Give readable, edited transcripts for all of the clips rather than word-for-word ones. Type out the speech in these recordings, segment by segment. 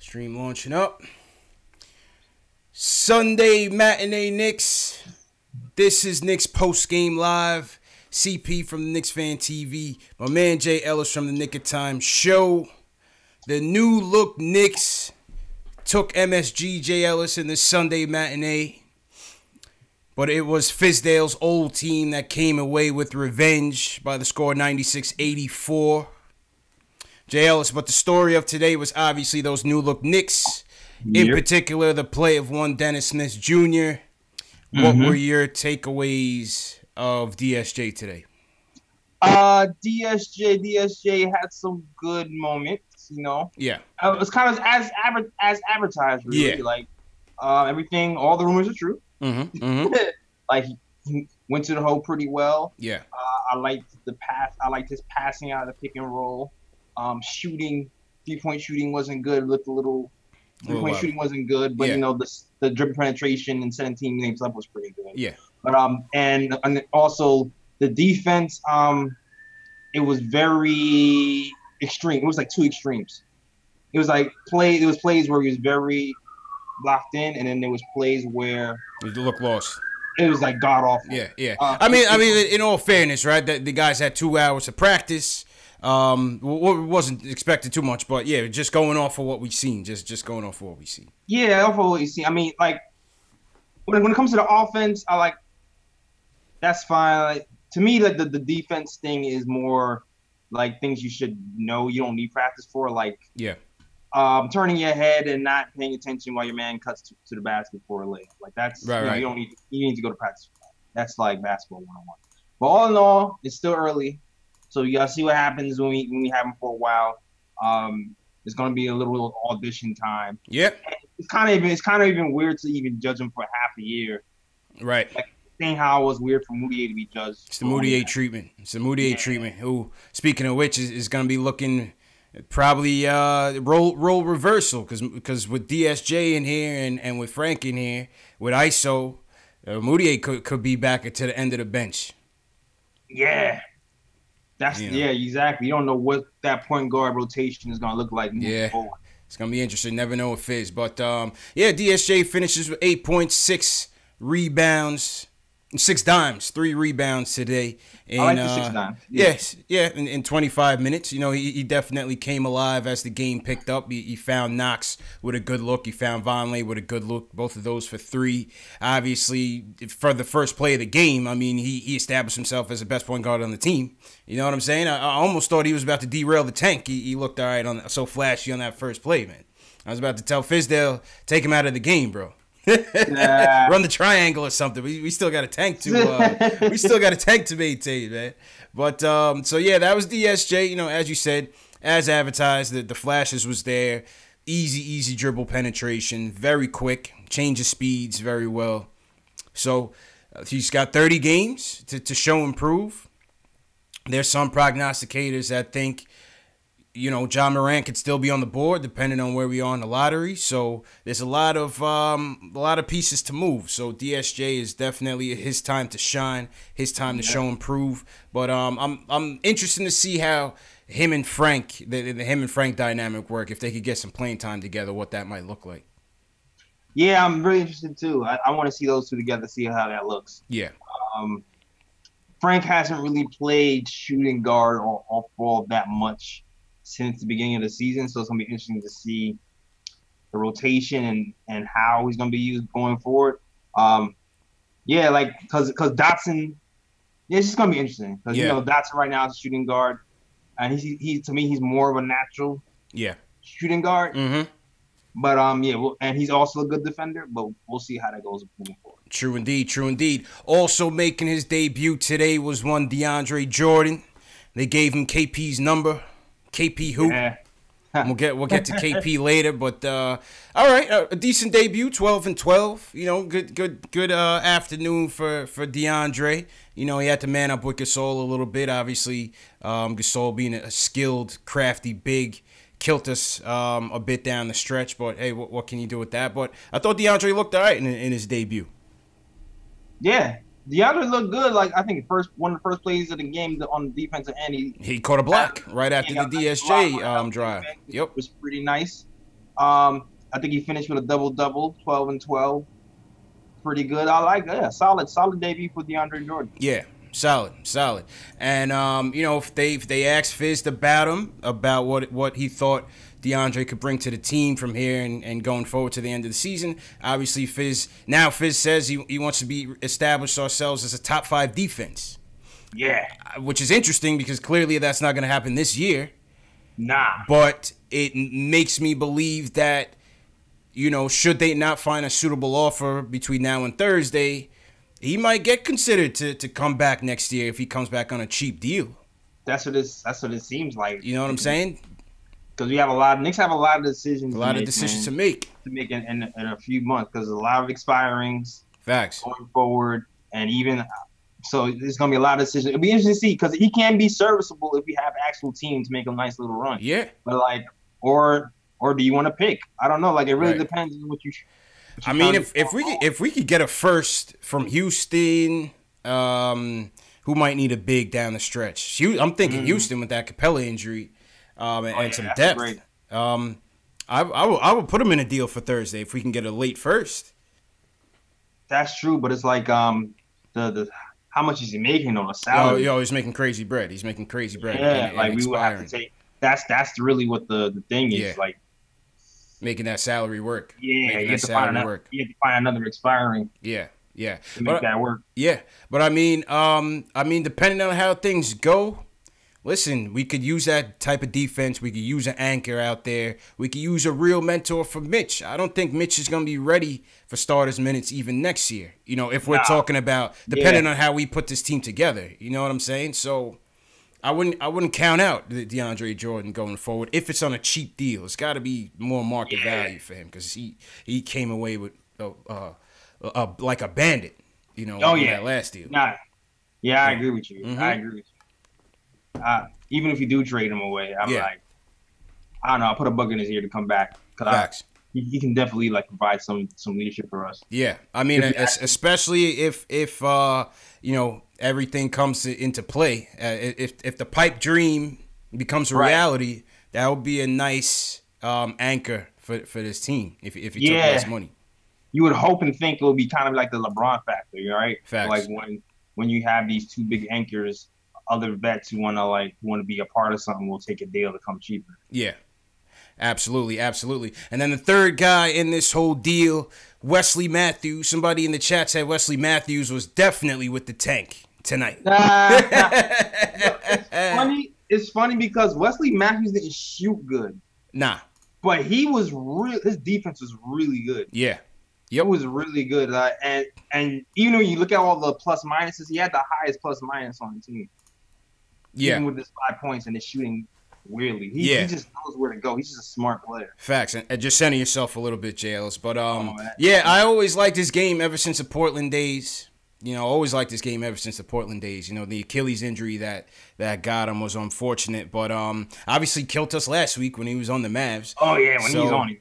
Stream launching up. Sunday matinee Knicks. This is Knicks post game live. CP from the Knicks Fan TV. My man Jay Ellis from the Nick of Time show. The new look Knicks took MSG Jay Ellis in this Sunday matinee. But it was Fizdale's old team that came away with revenge by the score 96-84. Jay Ellis, but the story of today was obviously those new look Knicks. In particular, the play of one Dennis Smith Jr. What were your takeaways of DSJ today? DSJ had some good moments, you know. Yeah. It was kind of as advertised, really. Yeah. Like everything, all the rumors are true. Like he went to the hole pretty well. Yeah. I liked the pass. I liked his passing out of the pick and roll. Shooting, 3-point shooting wasn't good. Looked a little. 3-point shooting wasn't good, but you know the dribble penetration and setting team names up was pretty good. Yeah. But and also the defense, it was very extreme. It was like two extremes. It was like plays where he was very locked in, and then there was plays where you look lost. It was like god awful. Yeah. I mean, in all fairness, right? The guys had 2 hours of practice. Wasn't expected too much, but yeah, just going off of what we've seen. Just going off of what we see. Yeah, off of what you see. I mean, like when it comes to the offense, I like that's fine. Like, to me, like the defense thing is more like things you should know. You don't need practice for. Like turning your head and not paying attention while your man cuts to the basket for a layup. Like that's right. You don't need. You need to go to practice for that. That's like basketball 101. But all in all, it's still early. So you gotta see what happens when we have him for a while. It's gonna be a little audition time. Yep. It's kind of even weird to even judge him for half a year. Right. Like saying how it was weird for Moutier to be judged. It's the Moutier treatment. It's the Moutier treatment. Who, speaking of which, is gonna be looking probably role reversal because with DSJ in here and with Frank in here with ISO, Moutier could be back to the end of the bench. Yeah. Exactly. You don't know what that point guard rotation is going to look like moving forward. It's going to be interesting. Never know what Fizz. But, DSJ finishes with 8 points, 6 rebounds, 6 dimes, 3 rebounds today. And, I like the 6 dimes. Yes, in 25 minutes. You know, he definitely came alive as the game picked up. He found Knox with a good look. He found Vonleh with a good look. Both of those for 3. Obviously, for the first play of the game, I mean, he established himself as the best point guard on the team. You know what I'm saying? I almost thought he was about to derail the tank. He looked all right so flashy on that first play, man. I was about to tell Fizdale, take him out of the game, bro. Run the triangle or something. We still got a tank to maintain, man. But so yeah, that was DSJ. You know, as you said, as advertised, the flashes was there. Easy dribble penetration, very quick, change of speeds very well. So he's got 30 games to show improve. There's some prognosticators that think, you know, John Morant could still be on the board depending on where we are in the lottery. So there's a lot of pieces to move. So DSJ is definitely his time to shine, his time to show improve. But I'm interested to see how him and Frank, the him and Frank dynamic work. If they could get some playing time together, what that might look like. Yeah, I'm really interested too. I want to see those two together, see how that looks. Yeah. Frank hasn't really played shooting guard or off-ball that much since the beginning of the season, so it's going to be interesting to see the rotation and how he's going to be used going forward. Because Dotson, it's just going to be interesting because you know Dotson right now is a shooting guard, and he to me he's more of a natural shooting guard. But and he's also a good defender, but we'll see how that goes moving forward. True indeed. Also making his debut today was one DeAndre Jordan. They gave him KP's number. KP who? Yeah. We'll get to KP later, but all right, a decent debut, 12-12. You know, good afternoon for DeAndre. You know, he had to man up with Gasol a little bit. Obviously, Gasol being a skilled, crafty big, killed us a bit down the stretch. But hey, what can you do with that? But I thought DeAndre looked all right in his debut. Yeah. DeAndre looked good. Like I think one of the first plays of the game on the defensive end, he caught a block right after the DSJ drive. Yep, was pretty nice. I think he finished with a double-double, 12 and 12. Pretty good. I like that. Yeah, solid debut for DeAndre Jordan. Yeah, solid. And if they asked Fizz about him, about what he thought DeAndre could bring to the team from here and going forward to the end of the season, obviously Fizz says he wants to be established ourselves as a top 5 defense. Yeah. Which is interesting because clearly that's not going to happen this year. Nah. But it makes me believe that, should they not find a suitable offer between now and Thursday, he might get considered to come back next year if he comes back on a cheap deal. That's what it seems like. You know what I'm saying? Because Knicks have a lot of decisions. To make in a few months because a lot of expirings. Facts. Going forward, and even so, there's gonna be a lot of decisions. It'll be interesting to see because he can be serviceable if we have actual teams make a nice little run. Yeah. But or do you want to pick? I don't know. Like it really depends on what you. I mean, if we could get a first from Houston, who might need a big down the stretch. I'm thinking Houston with that Capella injury, and some depth. I would put him in a deal for Thursday if we can get a late first. That's true, but it's like the how much is he making on a salary? He's making crazy bread. Yeah, and we would have to take. That's really what the thing is like. Making that salary work. Yeah, you have to find another expiring. Yeah. To make that work. Yeah, but I mean, depending on how things go, listen, we could use that type of defense. We could use an anchor out there. We could use a real mentor for Mitch. I don't think Mitch is going to be ready for starters minutes even next year. If we're talking about depending on how we put this team together. You know what I'm saying? So I wouldn't count out DeAndre Jordan going forward if it's on a cheap deal. It's got to be more market value for him because he came away with like a bandit, that last deal. I agree with you. I agree with you. Even if you do trade him away, I'm like, I don't know. I'll put a bug in his ear to come back because he can definitely provide some leadership for us. Yeah, I mean, especially if everything comes into play. If the pipe dream becomes a reality, that would be a nice anchor for this team. If he took less money, you would hope and think it would be kind of like the LeBron factor, right? Facts. Like when you have these two big anchors, other vets who want to be a part of something will take a deal to come cheaper. Yeah. Absolutely. And then the third guy in this whole deal, Wesley Matthews. Somebody in the chat said Wesley Matthews was definitely with the tank tonight. It's funny because Wesley Matthews didn't shoot good. Nah. But his defense was really good. Yeah. It was really good. And even when you look at all the plus minuses, he had the highest plus minus on the team. Yeah. Even with his 5 points and his shooting weirdly. He just knows where to go. He's just a smart player. Facts. And just center yourself a little bit, JLs. But I always liked this game ever since the Portland days. Always liked this game ever since the Portland days. The Achilles injury that got him was unfortunate. But obviously killed us last week when he was on the Mavs. Oh, yeah, when he was on it.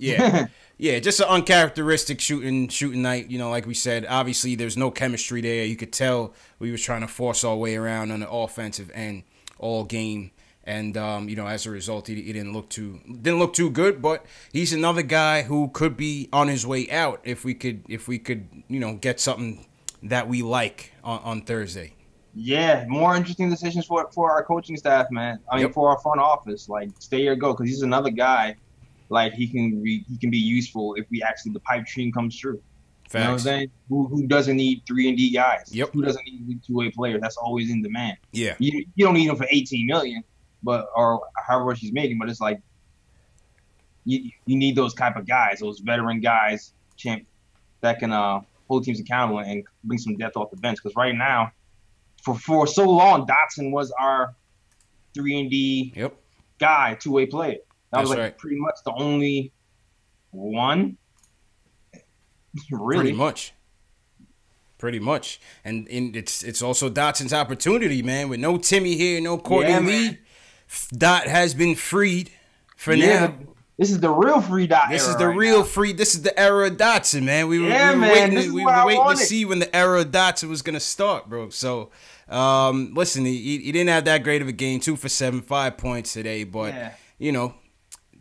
Yeah. Yeah, just an uncharacteristic shooting night. Like we said, obviously there's no chemistry there. You could tell we was trying to force our way around on the offensive end all game. And as a result, he didn't look too good. But he's another guy who could be on his way out if we could get something that we like on Thursday. Yeah, more interesting decisions for our coaching staff, man. I mean, for our front office, stay or go, because he's another guy. He can be useful if the pipe dream comes true. Facts. You know what I'm saying? Who doesn't need 3-and-D guys? Yep. Who doesn't need two-way players? That's always in demand. Yeah. You don't need them for $18 million, or however much he's making, but it's like you need those type of guys, those veteran guys, that can hold teams accountable and bring some depth off the bench. Because right now, for so long, Dotson was our 3-and-D guy, two-way player. That was pretty much the only one. Really? Pretty much. And it's also Dotson's opportunity, man. With no Timmy here, no Courtney Lee. Dot has been freed for now. This is the real free Dot. This is the real free. This is the era of Dotson, man. We were waiting to see when the era of Dotson was gonna start, bro. So, listen, he didn't have that great of a game. 2 for 7, 5 points today, but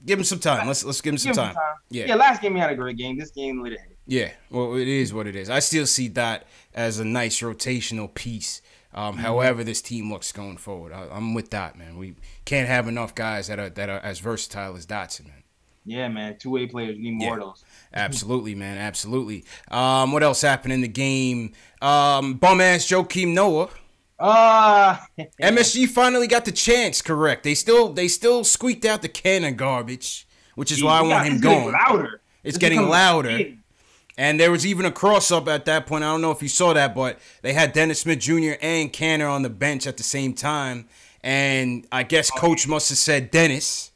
Give him some time. Let's give him some time. Yeah. Last game he had a great game. This game lit ahead. Yeah. Well, it is what it is. I still see Dot as a nice rotational piece. However, this team looks going forward, I'm with Dot, man. We can't have enough guys that are as versatile as Dotson, man. Yeah, man. Two-way players. We need more of those. Absolutely, man. Absolutely. What else happened in the game? Bum-ass Joakim Noah. MSG finally got the chance correct. They still squeaked out the cannon garbage, which is why I want him going. Louder. It's getting louder. And there was even a cross-up at that point. I don't know if you saw that, but they had Dennis Smith Jr. and Canner on the bench at the same time. And I guess Coach must have said Dennis.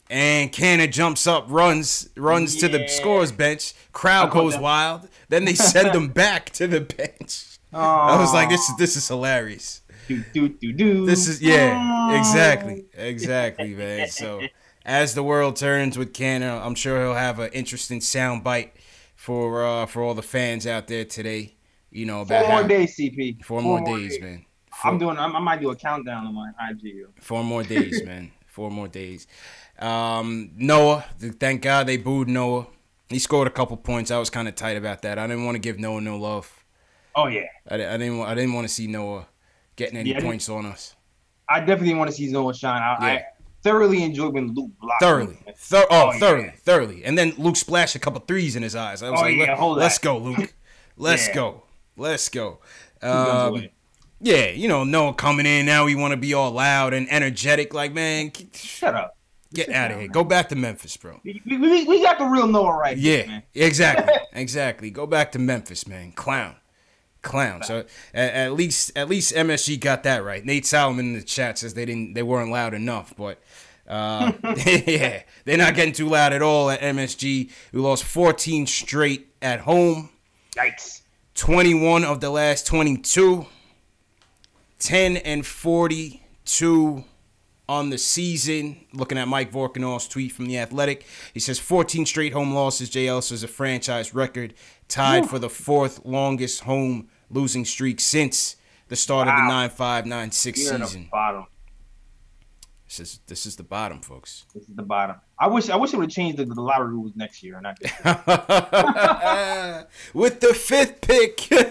And Canner jumps up, runs to the scorer's bench. Crowd goes wild. Then they send him back to the bench. I was like, this is hilarious. This is exactly, man. So as the world turns with Canner, I'm sure he'll have an interesting sound bite for all the fans out there today. You know, about 4 more days, CP. 4 more days, man. I might do a countdown on my IG. 4 more days, man. 4 more days. Noah, thank God they booed Noah. He scored a couple points. I was kind of tight about that. I didn't want to give Noah no love. Oh yeah. I didn't want to see Noah getting any points on us. I definitely want to see Noah shine. I thoroughly enjoyed when Luke blocked. Thoroughly. And then Luke splashed a couple threes in his eyes. I was let's go, Luke. Let's go. Yeah, you know, Noah coming in now. We want to be all loud and energetic. Like, man, shut up. Get out of here. Man. Go back to Memphis, bro. We got the real Noah right here, man. Exactly. Go back to Memphis, man. Clown. So at least MSG got that right. Nate Solomon in the chat says they weren't loud enough, but yeah, they're not getting too loud at all at MSG. We lost 14 straight at home. Yikes. 21 of the last 22. 10-42 on the season. Looking at Mike Vorkanoff's tweet from The Athletic, he says 14 straight home losses. JL says a franchise record, tied for the 4th longest home losing streak since the start of the 9-5-9-6 season. The bottom. This is the bottom, folks. This is the bottom. I wish it would have changed the lottery rules next year, not this year. With the 5th pick of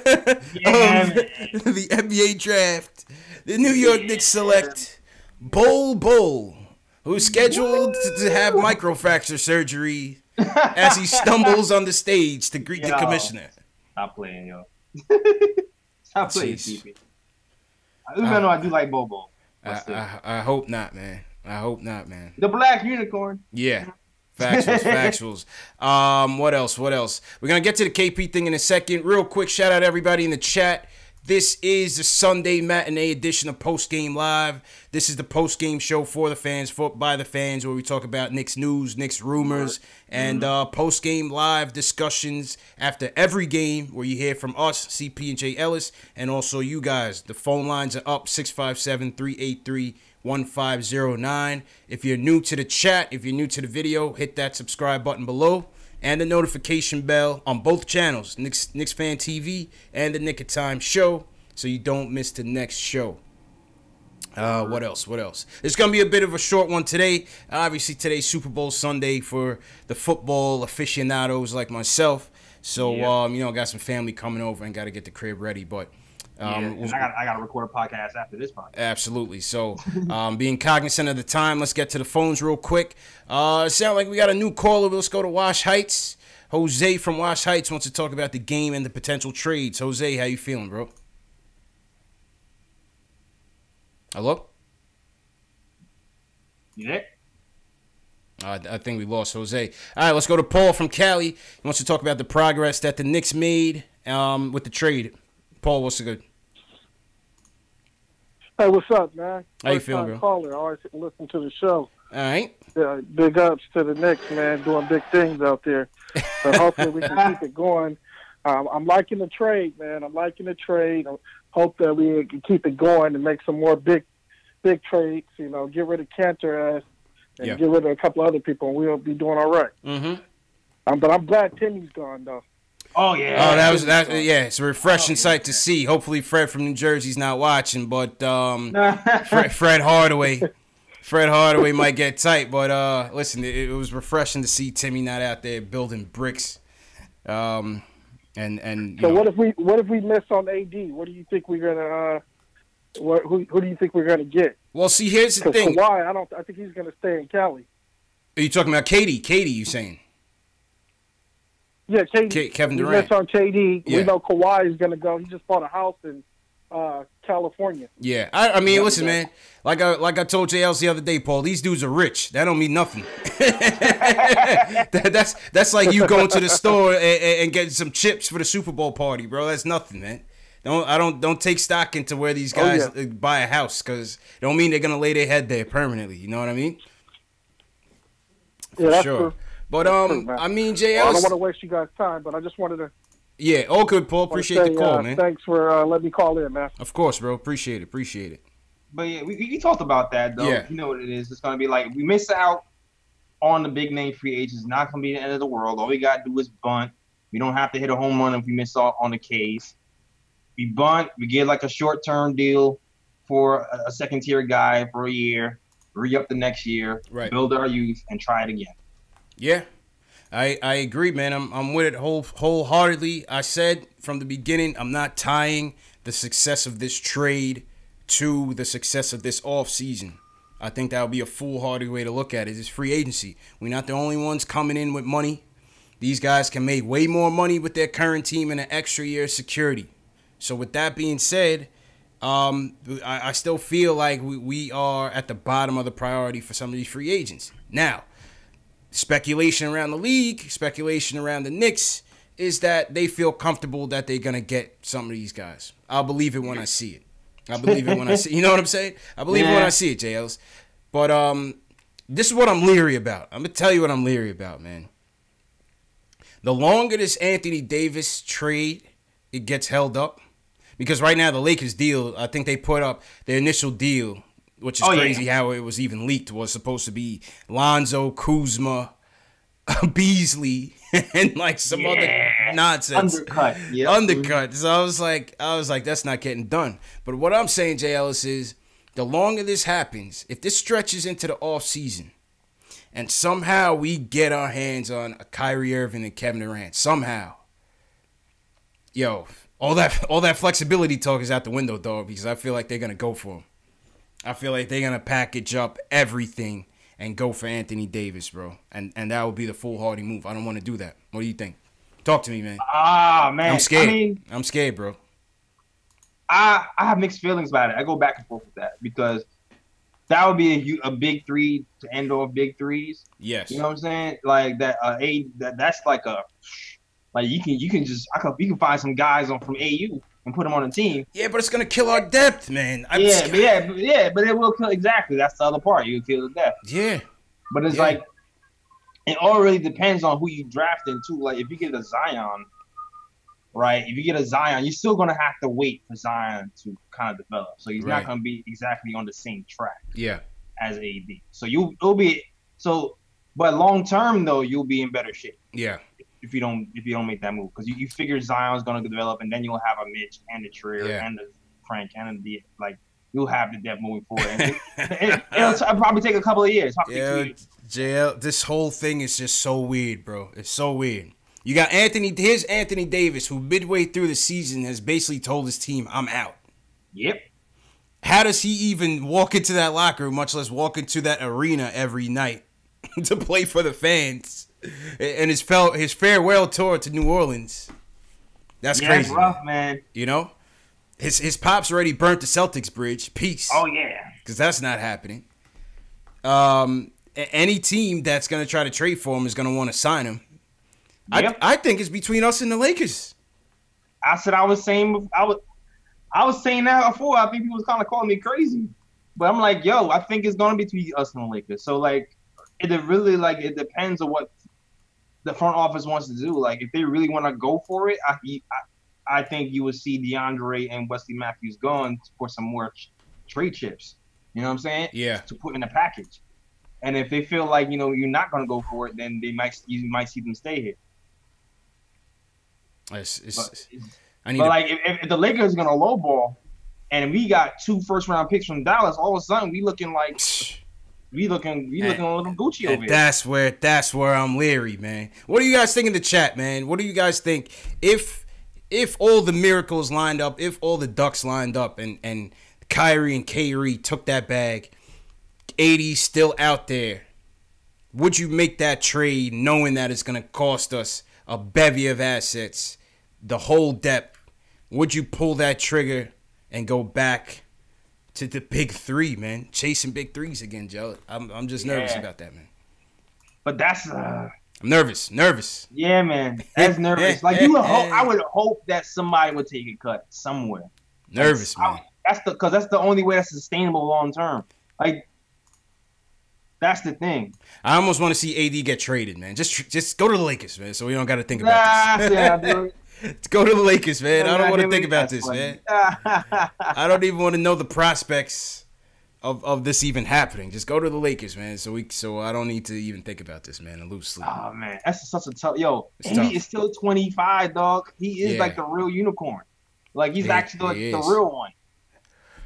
the NBA draft, the New York Knicks select Bol, who's scheduled to have microfracture surgery as he stumbles on the stage to greet the commissioner. Stop playing, yo. Stop playing, CP. Even though I do like Bol. I hope not, man. The black unicorn. Yeah. Factuals. What else? We're going to get to the KP thing in a second. Real quick, shout out everybody in the chat. This is the Sunday matinee edition of Post Game Live. This is the post game show for the fans, by the fans, where we talk about Knicks news, Knicks rumors, and post game live discussions after every game, where you hear from us, CP and Jay Ellis, and also you guys. The phone lines are up, 657-383-1509. If you're new to the chat, if you're new to the video, hit that subscribe button below. And the notification bell on both channels, KnicksFanTV and the Nick of Time show, so you don't miss the next show. What else? It's going to be a bit of a short one today. Obviously, today's Super Bowl Sunday for the football aficionados like myself. So, got some family coming over and got to get the crib ready. But I got to record a podcast after this podcast. Absolutely. So, being cognizant of the time, let's get to the phones real quick. It sounds like we got a new caller. Let's go to Wash Heights. Jose from Wash Heights wants to talk about the game and the potential trades. Jose, how you feeling, bro? Hello? You there? I think we lost Jose. All right, let's go to Paul from Cali. He wants to talk about the progress that the Knicks made with the trade. Paul, what's the good? Hey, what's up, man? How you feeling, bro? Caller. I always listen to the show. All right. Big ups to the Knicks, man, doing big things out there. So hopefully we can keep it going. I'm liking the trade, man. I hope that we can keep it going and make some more big trades. You know, get rid of Cantor and get rid of a couple other people, and we'll be doing all right. Mm-hmm. But I'm glad Timmy's gone, though. Oh yeah. It's a refreshing sight to see. Hopefully Fred from New Jersey's not watching, but Fred Hardaway Fred Hardaway might get tight, but listen, it was refreshing to see Timmy not out there building bricks. And so what if we miss on AD? What do you think we're gonna who do you think we're gonna get? Well, see, here's the thing. Kawhi, I think he's gonna stay in Cali. Are you talking about KD? KD, you saying? Yeah, KD. Kevin Durant. We miss on KD. Yeah. We know Kawhi is gonna go. He just bought a house in California. Yeah, I mean, listen, man. Like I told JLs the other day, Paul. These dudes are rich. That don't mean nothing. that's like you going to the store and getting some chips for the Super Bowl party, bro. That's nothing, man. Don't take stock into where these guys buy a house, because it don't mean they're gonna lay their head there permanently. You know what I mean? Yeah, that's sure. true. But I mean, JL. I don't want to waste you guys' time, but I just wanted to. Yeah, all good, Paul. Appreciate the call, man. Thanks for letting me call in, man. Of course, bro. Appreciate it. But yeah, we talked about that though. Yeah. You know what it is. It's gonna be like, we miss out on the big name free agents. It's not gonna be the end of the world. All we gotta do is bunt. We don't have to hit a home run if we miss out on the K's. We bunt. We get like a short term deal for a second tier guy for a year. Re-up the next year. Right. Build our youth and try it again. Yeah. I agree, man. I'm with it wholeheartedly. I said from the beginning, I'm not tying the success of this trade to the success of this offseason. I think that would be a foolhardy way to look at it. It's free agency. We're not the only ones coming in with money. These guys can make way more money with their current team and an extra year of security. So with that being said, I still feel like we are at the bottom of the priority for some of these free agents. Now, speculation around the league, speculation around the Knicks is that they feel comfortable that they're going to get some of these guys. I'll believe it when I see it. I believe it when I see it. You know what I'm saying? I believe it when I see it, JLs. But this is what I'm leery about. I'm going to tell you what I'm leery about, man. The longer this Anthony Davis trade, it gets held up. Because right now the Lakers deal, I think they put up their initial deal, which is crazy how it was even leaked, was supposed to be Lonzo, Kuzma, Beasley, and like some other nonsense. Undercut. So I was like, that's not getting done. But what I'm saying, J. Ellis, is the longer this happens, if this stretches into the offseason, and somehow we get our hands on a Kyrie Irving and Kevin Durant, somehow, all that flexibility talk is out the window, dog, because I feel like they're gonna go for him. I feel like they're gonna package up everything and go for Anthony Davis, bro. And that would be the foolhardy move. I don't want to do that. What do you think? Talk to me, man. Man. I'm scared. I mean, I'm scared, bro. I have mixed feelings about it. I go back and forth with that because that would be a big three to end off big threes. Yes. You know what I'm saying? Like that. That's like you can find some guys from AU and put them on a team. Yeah, but it's gonna kill our depth, man. But it will kill. Exactly. That's the other part. You kill the depth. Yeah. But it's like, it all really depends on who you draft into. Like, if you get a Zion, right? If you get a Zion, you're still gonna have to wait for Zion to kind of develop. So he's not gonna be exactly on the same track. Yeah. As AD. But long term though, you'll be in better shape. Yeah. If you don't make that move, because you figure Zion's gonna develop, and then you'll have a Mitch and a Trier and the Frank and the you'll have the depth moving forward. It'll probably take a couple of years. JL, this whole thing is just so weird, bro. It's so weird. You got here's Anthony Davis, who midway through the season has basically told his team, I'm out. Yep. How does he even walk into that locker room, much less walk into that arena every night to play for the fans? And his farewell tour to New Orleans. That's crazy. That's rough, man. You know? His pops already burnt the Celtics bridge. Peace. Oh, yeah. Because that's not happening. Any team that's going to try to trade for him is going to want to sign him. Yep. I think it's between us and the Lakers. I was saying that before. I think people was kind of calling me crazy. But I'm like, I think it's going to be between us and the Lakers. So, it depends on what the front office wants to do. Like, if they really want to go for it, I think you would see DeAndre and Wesley Matthews going for some more trade chips. You know what I'm saying? Yeah. To put in a package. And if they feel like, you're not going to go for it, then you might see them stay here. If the Lakers are going to lowball and we got 2 first-round picks from Dallas, all of a sudden we looking like we looking a little Gucci over here. That's where I'm leery, man. What do you guys think in the chat, man? What do you guys think if all the miracles lined up, if all the ducks lined up, and Kyrie and Kyrie took that bag, AD's still out there? Would you make that trade knowing that it's going to cost us a bevy of assets, the whole depth? Would you pull that trigger and go back to the big three, man? Chasing big threes again, Joe. I'm just nervous about that, man. But that's I'm nervous. Yeah, man. That's nervous. Like I would hope that somebody would take a cut somewhere. Nervous, man. That's the only way that's sustainable long term. Like, that's the thing. I almost want to see AD get traded, man. Just go to the Lakers, man, so we don't got to think about this. Yeah, dude. Let's go to the Lakers, man. I don't want to think about this, man. I don't even want to know the prospects of this even happening. Just go to the Lakers, man. So I don't need to even think about this, man, and lose sleep. Oh man, that's such a tough. Yo, AD is still 25, dog. He is like the real unicorn. Like he's actually the real one.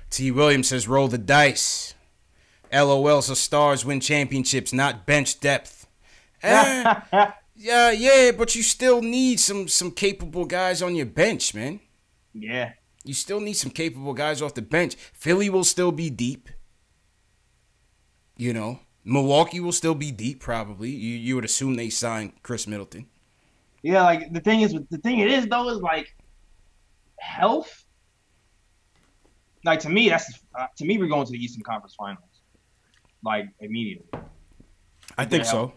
T. Williams says, "Roll the dice." LOL, so stars win championships, not bench depth. Yeah, but you still need some capable guys on your bench, man. Yeah. You still need some capable guys off the bench. Philly will still be deep. You know, Milwaukee will still be deep, probably. You would assume they signed Chris Middleton. Yeah, like the thing is like health. Like to me, we're going to the Eastern Conference Finals. Like immediately. I think so.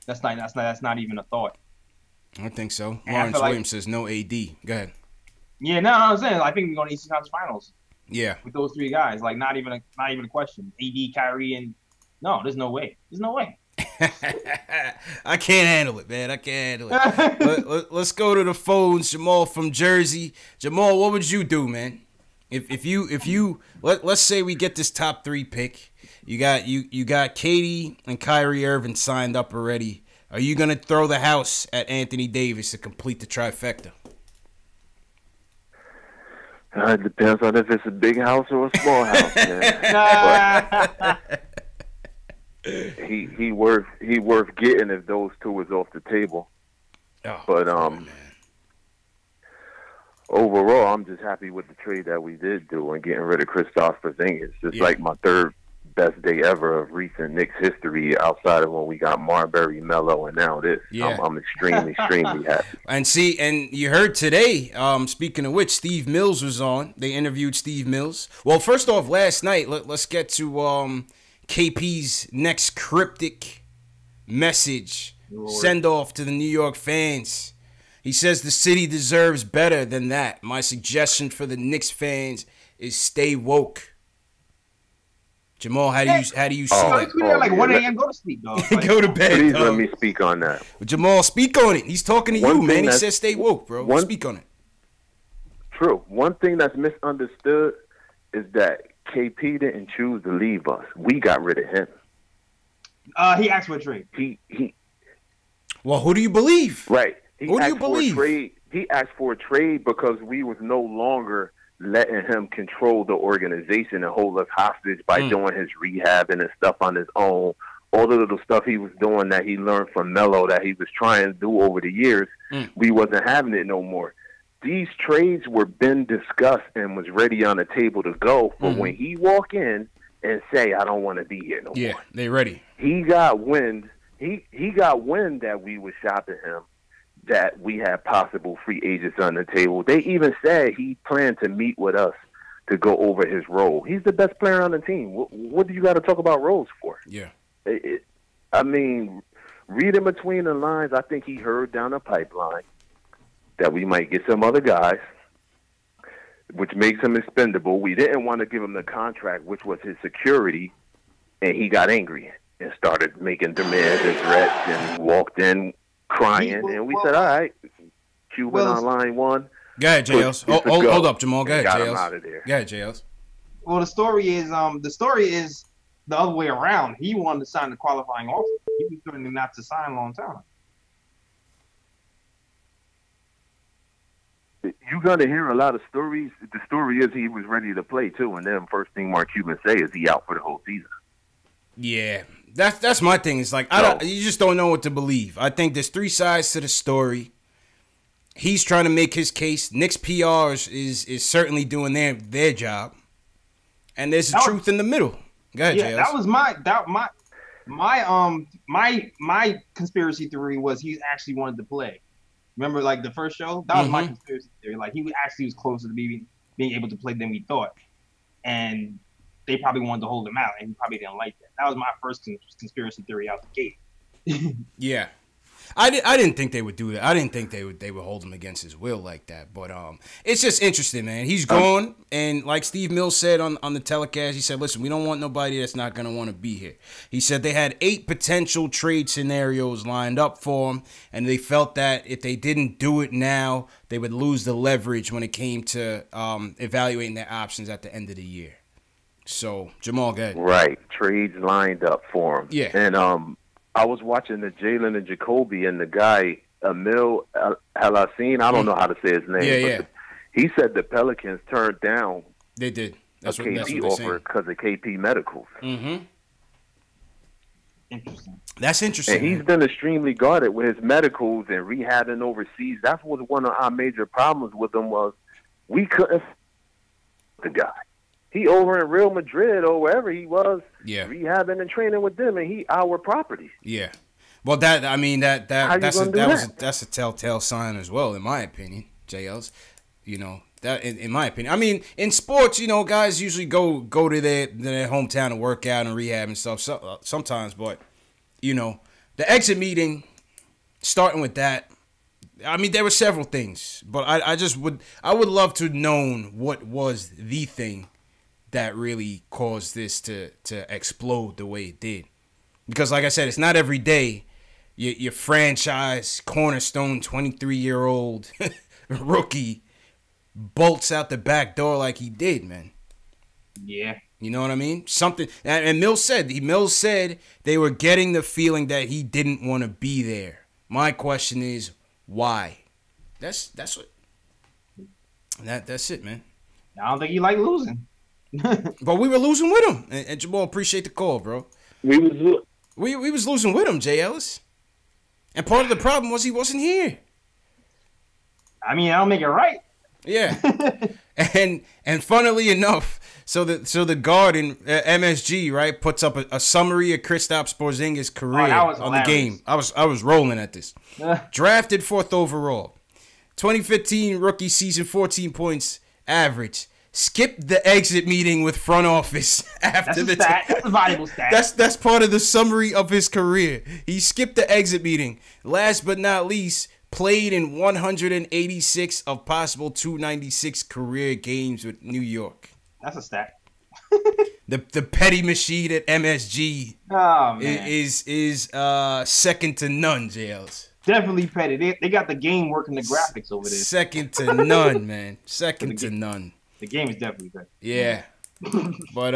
That's not even a thought. I think so. Lawrence Williams says no AD. Go ahead. Yeah, no, I'm saying I think we're going to Eastern Conference Finals. Yeah. With those three guys, like not even a question. AD, Kyrie, and no, there's no way. There's no way. I can't handle it, man. I can't handle it. Let's go to the phones. Jamal from Jersey. Jamal, what would you do, man? If you let's say we get this top 3 pick. You got Katie and Kyrie Irving signed up already. Are you gonna throw the house at Anthony Davis to complete the trifecta? It depends on if it's a big house or a small house, man. he worth getting if those two is off the table. Oh, but overall, I'm just happy with the trade that we did do and getting rid of Kristaps Porzingis. It's like my third best day ever of recent Knicks history outside of when we got Marbury, Melo, and now this. Yeah. I'm extremely happy. And you heard today, speaking of which, Steve Mills was on. They interviewed Steve Mills. Well, first off, last night, let's get to KP's next cryptic message, send off to the New York fans. He says the city deserves better than that. My suggestion for the Knicks fans is stay woke. Jamal, how do you see that? Like 1 a.m. Go to sleep, dog. Go to bed. Please let me speak on that. Jamal, speak on it. He's talking to you, man. He says stay woke, bro. Speak on it. True. One thing that's misunderstood is that KP didn't choose to leave us. We got rid of him. He asked for a trade. Well, who do you believe? Right. Who do you believe? He asked for a trade because we was no longer letting him control the organization and hold us hostage by doing his rehabbing and stuff on his own. All the little stuff he was doing that he learned from Melo that he was trying to do over the years, we wasn't having it no more. These trades were been discussed and was ready on the table to go for when he walk in and say, I don't want to be here no more. Yeah, they ready. He got wind. He got wind that we was shopping him, that we had possible free agents on the table. They even said he planned to meet with us to go over his role. He's the best player on the team. What do you got to talk about roles for? Yeah. I mean, reading between the lines, I think he heard down the pipeline that we might get some other guys, which makes him expendable. We didn't want to give him the contract, which was his security, and he got angry and started making demands and threats and walked in crying, and we said, all right, Cuban on line 1. Go ahead, JLs. Hold up, Jamal. Go ahead, JLs. Got him out of there. Go ahead, JLs. Well, the story is the other way around. He wanted to sign the qualifying offer. He was telling him not to sign long term. You're going to hear a lot of stories. The story is he was ready to play, too, and then first thing Mark Cuban say is he out for the whole season. Yeah, that's my thing. It's like you just don't know what to believe. I think there's three sides to the story. He's trying to make his case. Knicks PR is certainly doing their job, and there's the truth in the middle. Go ahead, yeah, JS. that was my conspiracy theory was he actually wanted to play. Remember, like the first show, that was my conspiracy theory. Like he actually was closer to being able to play than we thought, and they probably wanted to hold him out, and he probably didn't like that. That was my first conspiracy theory out the gate. Yeah, I didn't think they would do that. I didn't think they would hold him against his will like that. But it's just interesting, man. He's gone, and like Steve Mills said on the telecast, he said, "Listen, we don't want nobody that's not gonna want to be here." He said they had 8 potential trade scenarios lined up for him, and they felt that if they didn't do it now, they would lose the leverage when it came to evaluating their options at the end of the year. So Jamal, go ahead. Right, trades lined up for him. Yeah, and I was watching the Jalen and Jacoby and the guy Emil Halassin. I don't know how to say his name. Yeah. He said the Pelicans turned down. They did. That's a what KP they're offer because of KP medicals. Mm-hmm. Interesting. That's interesting. And he's been extremely guarded with his medicals and rehabbing overseas. That was one of our major problems with him was we couldn't the guy. He over in Real Madrid or wherever he was, rehabbing and training with them, and he our property. Yeah, well, that's a telltale sign as well, in my opinion. JL's, that in my opinion. I mean, in sports, guys usually go to their hometown and work out and rehab and stuff sometimes, but the exit meeting, starting with that. I mean, there were several things, but I would love to know what was the thing that really caused this to explode the way it did. Because like I said, it's not every day your franchise cornerstone 23-year-old rookie bolts out the back door like he did, man. Yeah. You know what I mean? Something, and Mills said they were getting the feeling that he didn't want to be there. My question is, why? That's it, man. I don't think he liked losing. But we were losing with him, and Jamal, appreciate the call, bro. We was losing with him, Jay Ellis, and part of the problem was he wasn't here. I mean, I don't make it right. Yeah, and funnily enough, so the guard in MSG right puts up a summary of Kristaps Porzingis' career on the game. I was rolling at this. Drafted 4th overall, 2015 rookie season, 14 points average. Skipped the exit meeting with front office after that's a valuable stat. That's part of the summary of his career. He skipped the exit meeting. Last but not least, played in 186 of possible 296 career games with New York. That's a stat. The petty machine at MSG is second to none, JLs. Definitely petty. They got the game working the graphics over there. Second to none, man. Second to none. The game is definitely better. Yeah. But,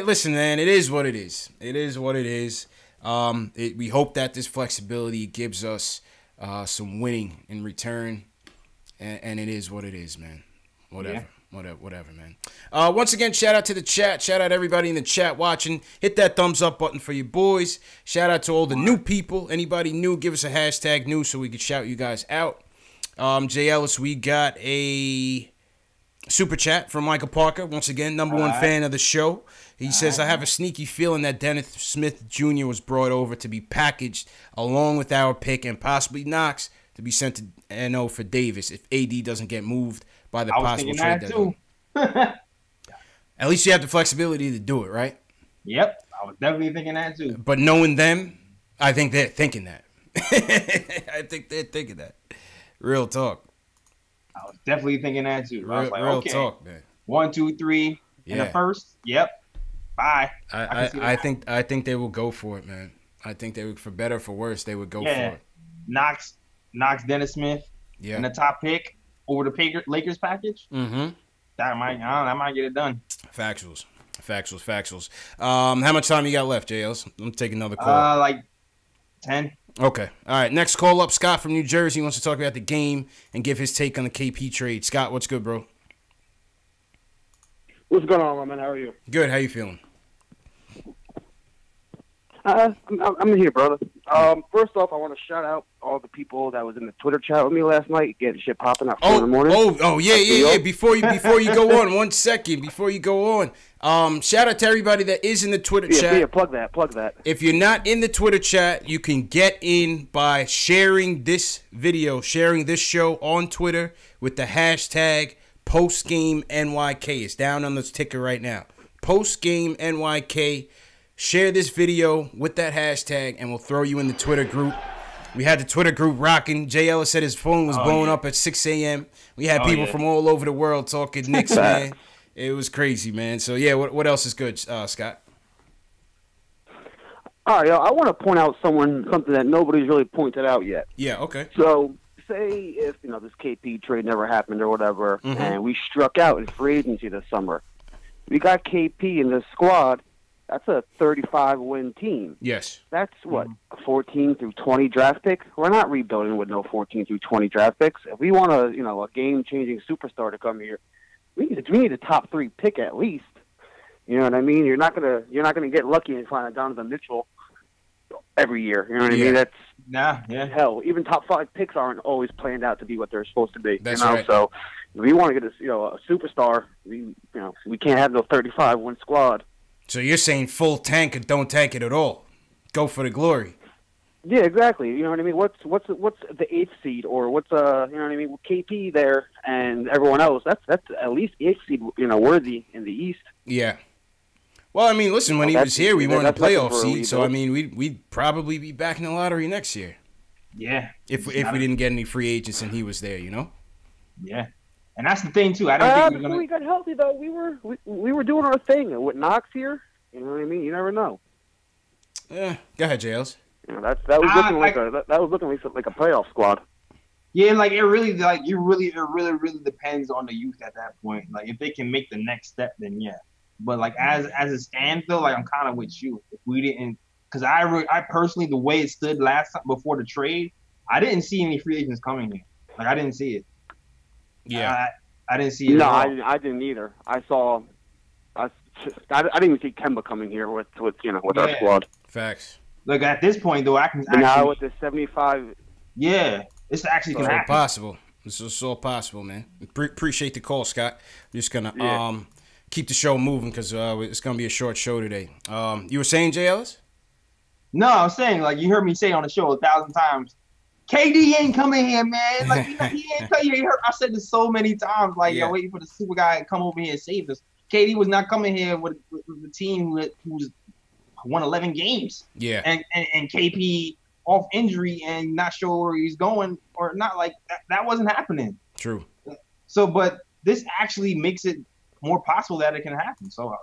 listen, man, it is what it is. It is what it is. We hope that this flexibility gives us some winning in return. And it is what it is, man. Whatever, man. Once again, shout out to the chat. Shout out everybody in the chat watching. Hit that thumbs up button for your boys. Shout out to all the new people. Anybody new, give us a hashtag new so we can shout you guys out. Jay Ellis, we got a super chat from Michael Parker. Once again, number one fan of the show. He says, I have a sneaky feeling that Dennis Smith Jr. was brought over to be packaged along with our pick and possibly Knox to be sent to NO for Davis if AD doesn't get moved by the possible trade deadline. At least you have the flexibility to do it, right? Yep, I was definitely thinking that too. But knowing them, I think they're thinking that. I think they're thinking that. Real talk. I was definitely thinking that too. I was like, real talk, man. 1, 2, 3 in the first. Yep. Bye. I think they will go for it, man. I think they would, for better or for worse, they would go for it. Knox Dennis Smith in the top pick over the Lakers package. Mm-hmm. That might get it done. Factuals. How much time you got left, JLs? I'm taking another call. Like 10. Okay. All right. Next call up, Scott from New Jersey wants to talk about the game and give his take on the KP trade. Scott, what's good, bro? What's going on, man? How are you? Good. How you feeling? I'm here, brother. First off, I want to shout out all the people that was in the Twitter chat with me last night, getting shit popping at 4 in the morning. Yeah. Before you go on, 1 second. Before you go on, shout out to everybody that is in the Twitter chat. Yeah, plug that. If you're not in the Twitter chat, you can get in by sharing this video, sharing this show on Twitter with the hashtag PostGameNYK. It's down on this ticker right now. PostGameNYK. Share this video with that hashtag, and we'll throw you in the Twitter group. We had the Twitter group rocking. Jay Ellis said his phone was blowing up at 6 a.m. We had people from all over the world talking Knicks, man. It was crazy, man. So, yeah, what else is good, Scott? All right, I want to point out something that nobody's really pointed out yet. Yeah, okay. So, say if, this KP trade never happened or whatever, and we struck out in free agency this summer. We got KP in the squad. That's a 35-win team. Yes. That's what, a 14 through 20 draft pick? We're not rebuilding with no 14 through 20 draft picks. If we want a game-changing superstar to come here, we need a top 3 pick at least. You know what I mean? You're not gonna get lucky and find a Donovan Mitchell every year. You know what I mean? That's hell. Even top 5 picks aren't always planned out to be what they're supposed to be. That's right. So if we want to get a superstar, we can't have no 35-win squad. So you're saying full tank or don't tank it at all? Go for the glory. Yeah, exactly. You know what I mean? What's the 8th seed or what's with KP there and everyone else? That's at least 8th seed worthy in the East. Yeah. Well, I mean, listen, when he was here, we weren't a playoff seed, so I mean, we'd probably be back in the lottery next year. Yeah. If we didn't get any free agents and he was there, Yeah. And that's the thing too. I don't think before we got healthy though, we were doing our thing with Knox here. You know what I mean? You never know. Yeah, go ahead, Jails. That was looking like a playoff squad. Yeah, it really depends on the youth at that point. Like if they can make the next step, then yeah. But as it stands though, I'm kind of with you. If we didn't, because I personally, the way it stood last time before the trade, I didn't see any free agents coming here. I didn't see it. Yeah, I didn't see it. No, I didn't either. I didn't even see Kemba coming here with our squad. Facts. Look, at this point though, I can. Now with the 75. Yeah, it's actually can happen. Possible. This is all possible, man. Appreciate the call, Scott. I'm just gonna keep the show moving because it's gonna be a short show today. You were saying, Jay Ellis? No, I'm saying you heard me say on the show 1,000 times. KD ain't coming here, man. He ain't coming here. I said this so many times. Waiting for the super guy to come over here and save us. KD was not coming here with the team who was won 11 games. Yeah. And KP off injury and not sure where he's going or not. That wasn't happening. True. So, but this actually makes it more possible that it can happen. So,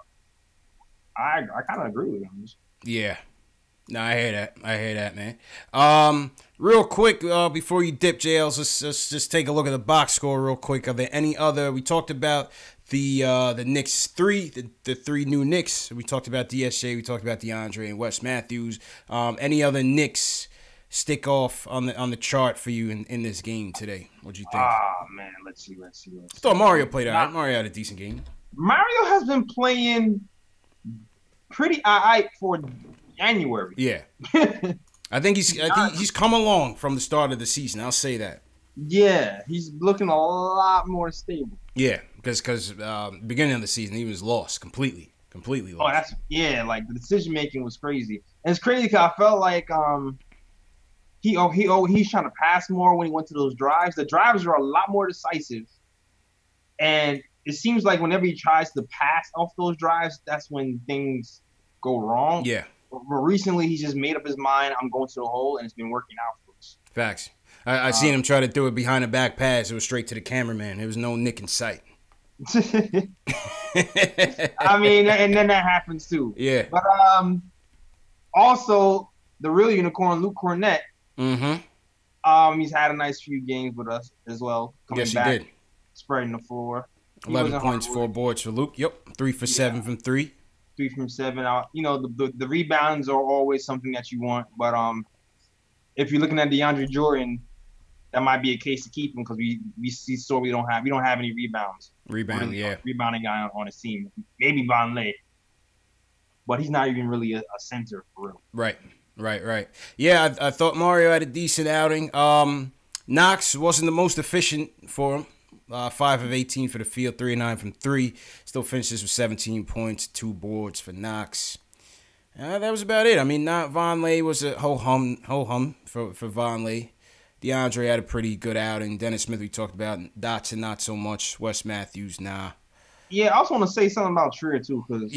I kind of agree with him. Yeah. No, I hear that, man. Real quick, before you dip, JLs, let's just take a look at the box score real quick. Are there any other? We talked about the Knicks the 3 new Knicks. We talked about DSJ. We talked about DeAndre and Wes Matthews. Any other Knicks stick off on the chart for you in this game today? What'd you think? Man, let's see. I thought Mario played all right. Mario had a decent game. Mario has been playing pretty all right for January. Yeah. I think he's come along from the start of the season. I'll say that. Yeah, he's looking a lot more stable. Yeah, because beginning of the season he was lost completely lost. The decision making was crazy, and it's crazy because I felt like he's trying to pass more when he went to those drives. The drives are a lot more decisive, and it seems like whenever he tries to pass off those drives, that's when things go wrong. Yeah. But recently, he's just made up his mind. I'm going to the hole, and it's been working out for us. Facts. I seen him try to do it behind the back pass. It was straight to the cameraman. There was no Nick in sight. I mean, and then that happens too. Yeah. But also the real unicorn, Luke Cornett. Mm-hmm. He's had a nice few games with us as well. Yes, he did. Spreading the floor. 11 points, 4 boards for Luke. Yep. 3 for 7 from 3. 3 from 7. The rebounds are always something that you want, but if you're looking at DeAndre Jordan, that might be a case to keep him because we don't have any rebounds. Rebounding guy on his team. Maybe Vonleh. but he's not even really a center for real. Right. Yeah, I thought Mario had a decent outing. Knox wasn't the most efficient for him. 5 of 18 for the field, 3 of 9 from 3. Still finishes with 17 points, 2 boards for Knox. That was about it. I mean, Vonleh was a ho-hum for Vonleh. DeAndre had a pretty good outing. Dennis Smith, we talked about. Dotson, not so much. Wes Matthews, nah. Yeah, I also want to say something about Trier, too, because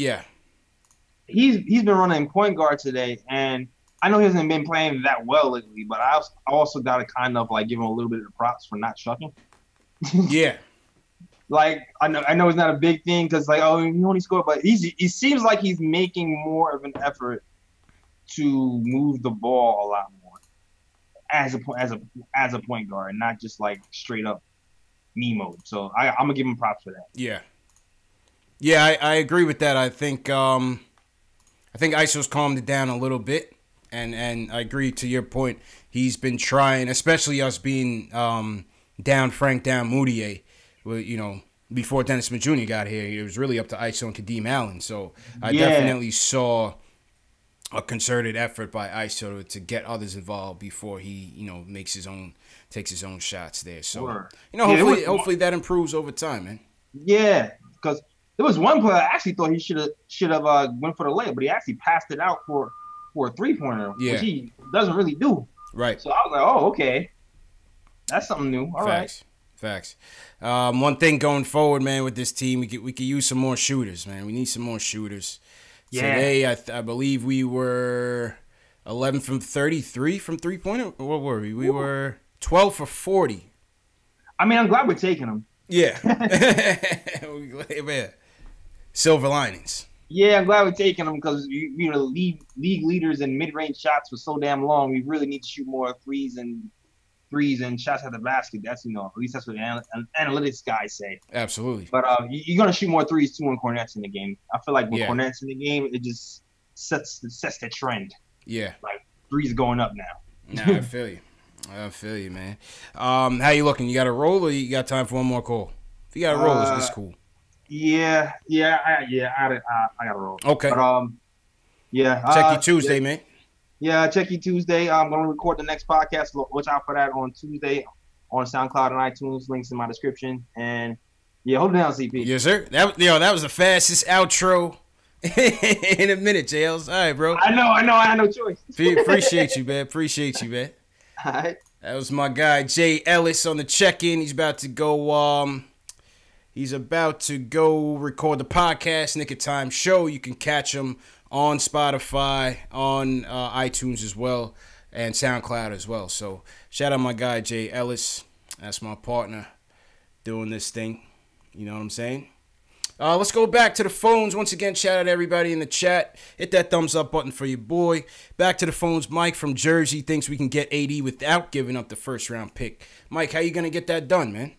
he's been running point guard today, and I know he hasn't been playing that well lately, but I also got to kind of, like, give him a little bit of props for not chucking. Yeah. Like, I know it's not a big thing because, like, oh, he only scored, but he seems like he's making more of an effort to move the ball a lot more as a point guard, and not just like straight up me mode. So I'm gonna give him props for that. Yeah, I agree with that. I think ISO's calmed it down a little bit, and I agree to your point. He's been trying, especially us being down Frank, down Moutier. Well, you know, before Dennis Smith Jr. got here, it was really up to ISO and Kadeem Allen. So I definitely saw a concerted effort by ISO to get others involved before he, you know, takes his own shots there. So you know, hopefully that improves over time, man. Yeah, because there was one play I actually thought he should have went for the layup, but he actually passed it out for a 3-pointer, which he doesn't really do. Right. So I was like, oh, okay, that's something new. All right. Facts. One thing going forward, man, with this team, we could use some more shooters, man. We need some more shooters. Yeah. Today, I believe we were 11 from 33 from 3-pointer. What were we? We were 12 for 40. I mean, I'm glad we're taking them. Yeah. Silver linings. Yeah, I'm glad we're taking them because we were league leaders in mid-range shots for so damn long. We really need to shoot more threes and shots at the basket. That's, you know, at least that's what the analytics guys say. Absolutely. But you're gonna shoot more threes too when Cornette's in the game. I feel like when Cornet's in the game, it just sets the trend. Yeah. Like threes going up now. Nah, I feel you, man. How you looking? You got a roll or you got time for one more call? If you got a roll, it's cool. I got a roll. Okay. But check you Tuesday, man. Yeah, check you Tuesday. I'm going to record the next podcast. Watch out for that on Tuesday on SoundCloud and iTunes. Links in my description. And, hold it down, CP. Yes, sir. That was the fastest outro in a minute, JLs. All right, bro. I know. I had no choice. Appreciate you, man. All right. That was my guy, Jay Ellis, on the check-in. He's about to go record the podcast, Nick of Time Show. You can catch him on Spotify, on iTunes as well, and SoundCloud as well. So shout out my guy, Jay Ellis. That's my partner doing this thing. You know what I'm saying? Let's go back to the phones. Once again, shout out to everybody in the chat. Hit that thumbs up button for your boy. Back to the phones. Mike from Jersey thinks we can get AD without giving up the first-round pick. Mike, how you going to get that done, man?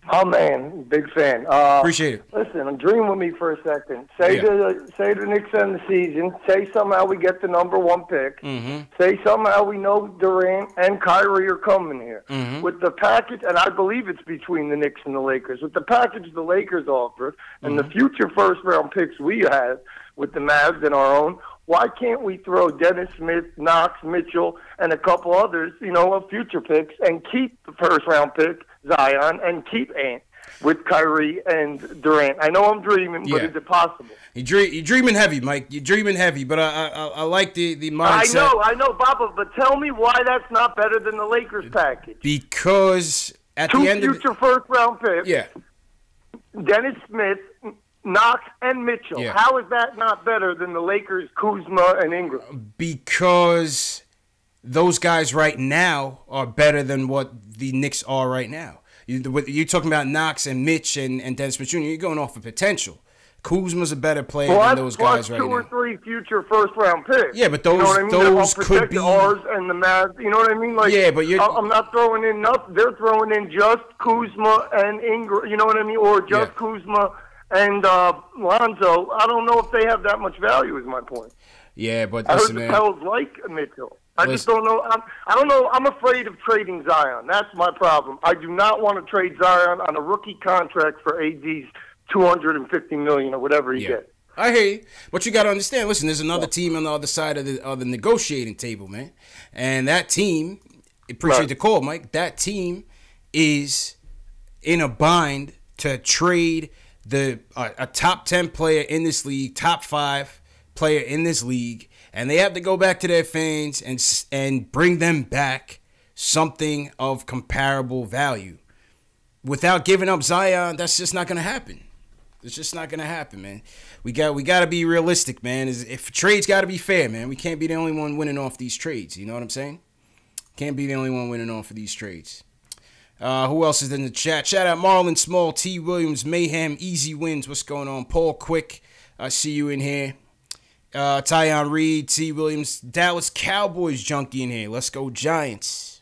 Oh, man, big fan. Appreciate it. Listen, dream with me for a second. Say the Knicks end the season. Say somehow we get the number 1 pick. Mm-hmm. Say somehow we know Durant and Kyrie are coming here. Mm-hmm. With the package, and I believe it's between the Knicks and the Lakers, with the package the Lakers offer and the future first-round picks we have with the Mavs and our own, why can't we throw Dennis Smith, Knox, Mitchell, and a couple others, of future picks, and keep the first-round pick, Zion, and keep Ant with Kyrie and Durant? I know I'm dreaming, but is it possible? You're dreaming heavy, Mike. You're dreaming heavy, but I like the mindset. I know, Baba, but tell me why that's not better than the Lakers package. Because at the end of future first-round picks, Dennis Smith, Knox, and Mitchell. Yeah. How is that not better than the Lakers, Kuzma, and Ingram? Because those guys right now are better than what the Knicks are right now. You're talking about Knox and Mitch and Dennis Smith Jr. You're going off of potential. Kuzma's a better player than those guys right now. Plus 2 or 3 future first-round picks. Yeah, but those could be ours and the Mavs. You know what I mean? Like, yeah, but I'm not throwing in nothing. They're throwing in just Kuzma and Ingram. You know what I mean? Or just Kuzma and Lonzo. I don't know if they have that much value. Is my point. Yeah, but listen, I heard the Pels like Mitchell. I just don't know. I don't know. I'm afraid of trading Zion. That's my problem. I do not want to trade Zion on a rookie contract for AD's $250 million or whatever he gets. I hear you. But you got to understand, listen, there's another team on the other side of the negotiating table, man. And that team, appreciate the call, Mike, that team is in a bind to trade a top 10 player in this league, top 5 player in this league, and they have to go back to their fans and bring them back something of comparable value. Without giving up Zion, that's just not going to happen. It's just not going to happen, man. We got to be realistic, man. If trades got to be fair, man. We can't be the only one winning off these trades. You know what I'm saying? Can't be the only one winning off of these trades. Who else is in the chat? Shout out Marlon Small, T. Williams, Mayhem, Easy Wins. What's going on? Paul Quick, I see you in here. Tyon Reed, T. Williams, Dallas Cowboys junkie in here. Let's go Giants.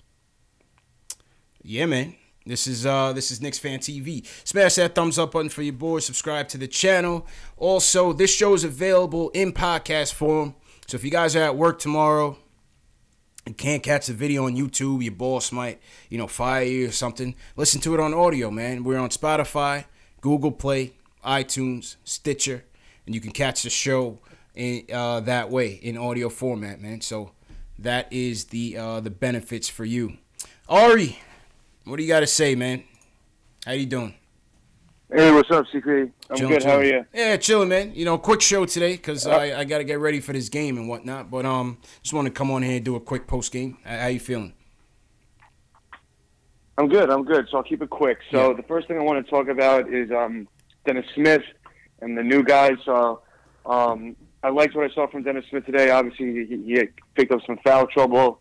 Yeah, man. This is KnicksFanTV. Smash that thumbs up button for your boys. Subscribe to the channel. Also, this show is available in podcast form. So if you guys are at work tomorrow and can't catch the video on YouTube, your boss might, fire you or something, listen to it on audio, man. We're on Spotify, Google Play, iTunes, Stitcher, and you can catch the show in that way in audio format, man. So that is the benefits for you. Ari, what do you got to say, man? How you doing? Hey, what's up, CK? I'm Chilling, good. How are you? Yeah, chilling, man. Quick show today because I got to get ready for this game and whatnot. But just want to come on here and do a quick post game. How you feeling? I'm good. So I'll keep it quick. So the first thing I want to talk about is Dennis Smith and the new guys. So I liked what I saw from Dennis Smith today. Obviously, he picked up some foul trouble.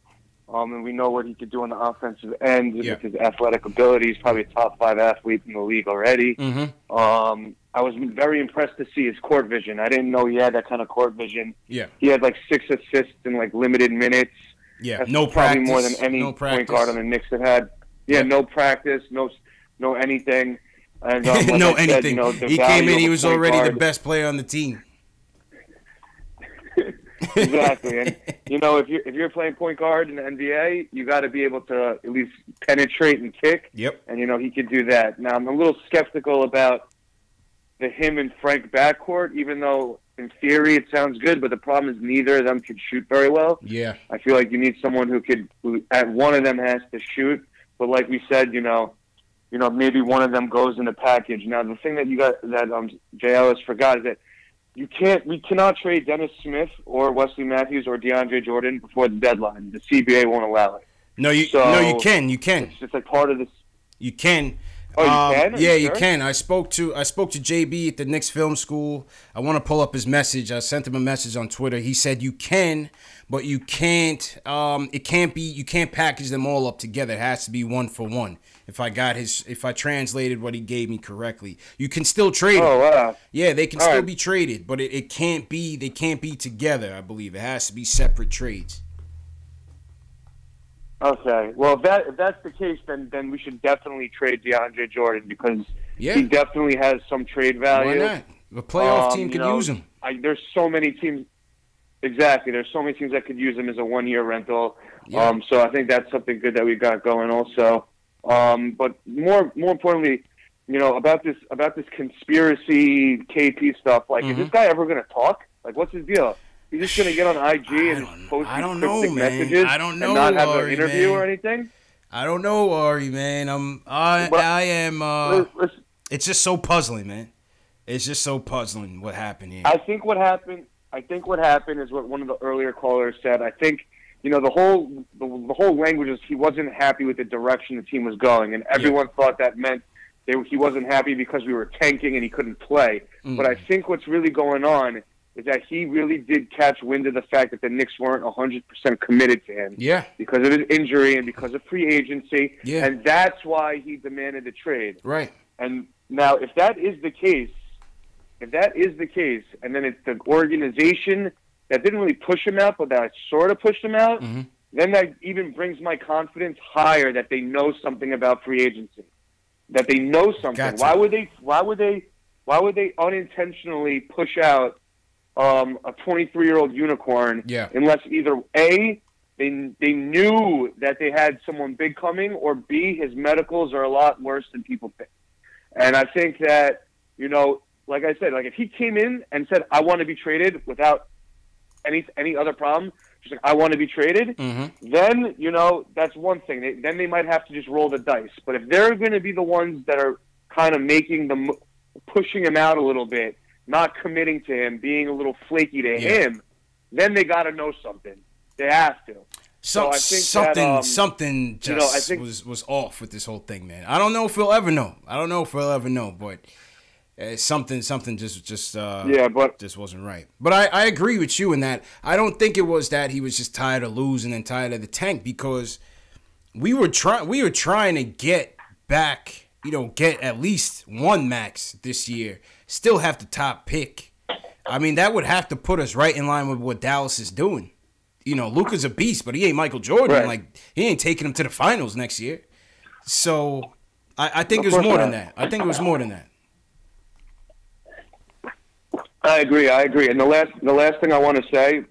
And we know what he could do on the offensive end with his athletic ability. He's probably a top 5 athlete in the league already. Mm-hmm. I was very impressed to see his court vision. I didn't know he had that kind of court vision. Yeah. He had 6 assists in limited minutes. Yeah. That's no probably practice. More than any point guard on the Knicks have had. Yeah. No practice. No anything. And no anything. He came in. He was already guard. The best player on the team. Exactly, and if you're playing point guard in the NBA, you got to be able to at least penetrate and kick. Yep. And he could do that. Now I'm a little skeptical about the him and Frank backcourt, even though in theory it sounds good. But the problem is neither of them could shoot very well. Yeah. I feel like you need someone who at one of them has to shoot. But like we said, maybe one of them goes in the package. Now the thing that Jay Ellis forgot is that. We cannot trade Dennis Smith or Wesley Matthews or DeAndre Jordan before the deadline. The CBA won't allow it. No, you can. It's just part of this. You can. Oh, you can? Yeah, you you sure? can. I spoke to JB at the Knicks Film School. I want to pull up his message. I sent him a message on Twitter. He said you can, but you can't. It can't be. You can't package them all up together. It has to be one for one. If I translated what he gave me correctly, you can still trade them. Oh wow. Yeah, they can still be traded, but it can't be. They can't be together. I believe it has to be separate trades. Okay. Well, if that's the case, then we should definitely trade DeAndre Jordan because he definitely has some trade value. Why not? The playoff team could use him. There's so many teams. Exactly. There's so many teams that could use him as a 1-year rental. Yeah. So I think that's something good that we got going also. But more importantly, about this conspiracy KP stuff. Is this guy ever going to talk? What's his deal? He's just going to get on IG and post these cryptic messages and not have an interview or anything? I don't know, Ari, man. It's just so puzzling, man. It's just so puzzling what happened here. I think what happened is what one of the earlier callers said. I think the whole language is he wasn't happy with the direction the team was going, and everyone thought that meant he wasn't happy because we were tanking and he couldn't play. But I think what's really going on is that he really did catch wind of the fact that the Knicks weren't 100% committed to him. Yeah. Because of his injury and because of free agency. Yeah. And that's why he demanded the trade. Right. And now if that is the case, and then it's the organization that didn't really push him out, but that sort of pushed him out, then that even brings my confidence higher that they know something about free agency. That they know something. Gotcha. Why would they unintentionally push out a 23-year-old unicorn unless either A, they knew that they had someone big coming, or B, his medicals are a lot worse than people think. And I think that, like I said, like if he came in and said, I want to be traded without any other problem, just like, I want to be traded, then, you know, that's one thing. Then they might have to just roll the dice. But if they're going to be the ones that are kind of pushing him out a little bit, not committing to him, being a little flaky to him, then they got to know something. They have to. So I think something just was off with this whole thing, man. I don't know if we'll ever know. But something just wasn't right. But I agree with you in that. I don't think it was that he was just tired of losing and tired of the tank, because we were trying to get back, you know, get at least one max this year, still have the top pick. I mean, that would have to put us right in line with what Dallas is doing. You know, Luka's a beast, but he ain't Michael Jordan. Right. Like, he ain't taking him to the finals next year. So I think it was more than that. I think it was more than that. I agree. And the last thing I want to say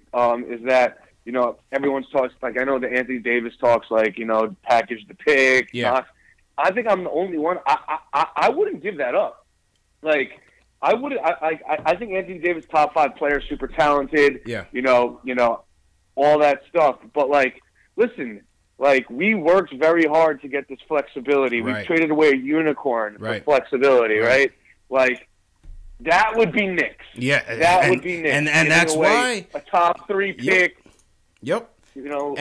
is that, you know, everyone's talks, like, I know that Anthony Davis talks, like, you know, package the pick. Yeah. I think I'm the only one. I wouldn't give that up. Like, I think Anthony Davis, top 5 player, super talented. Yeah. You know, all that stuff. But, like, listen, like, we worked very hard to get this flexibility. Right. We traded away a unicorn for flexibility, right? Like, that would be Knicks. Yeah. That would be Knicks. And that's why a top 3 pick. Yep. You know,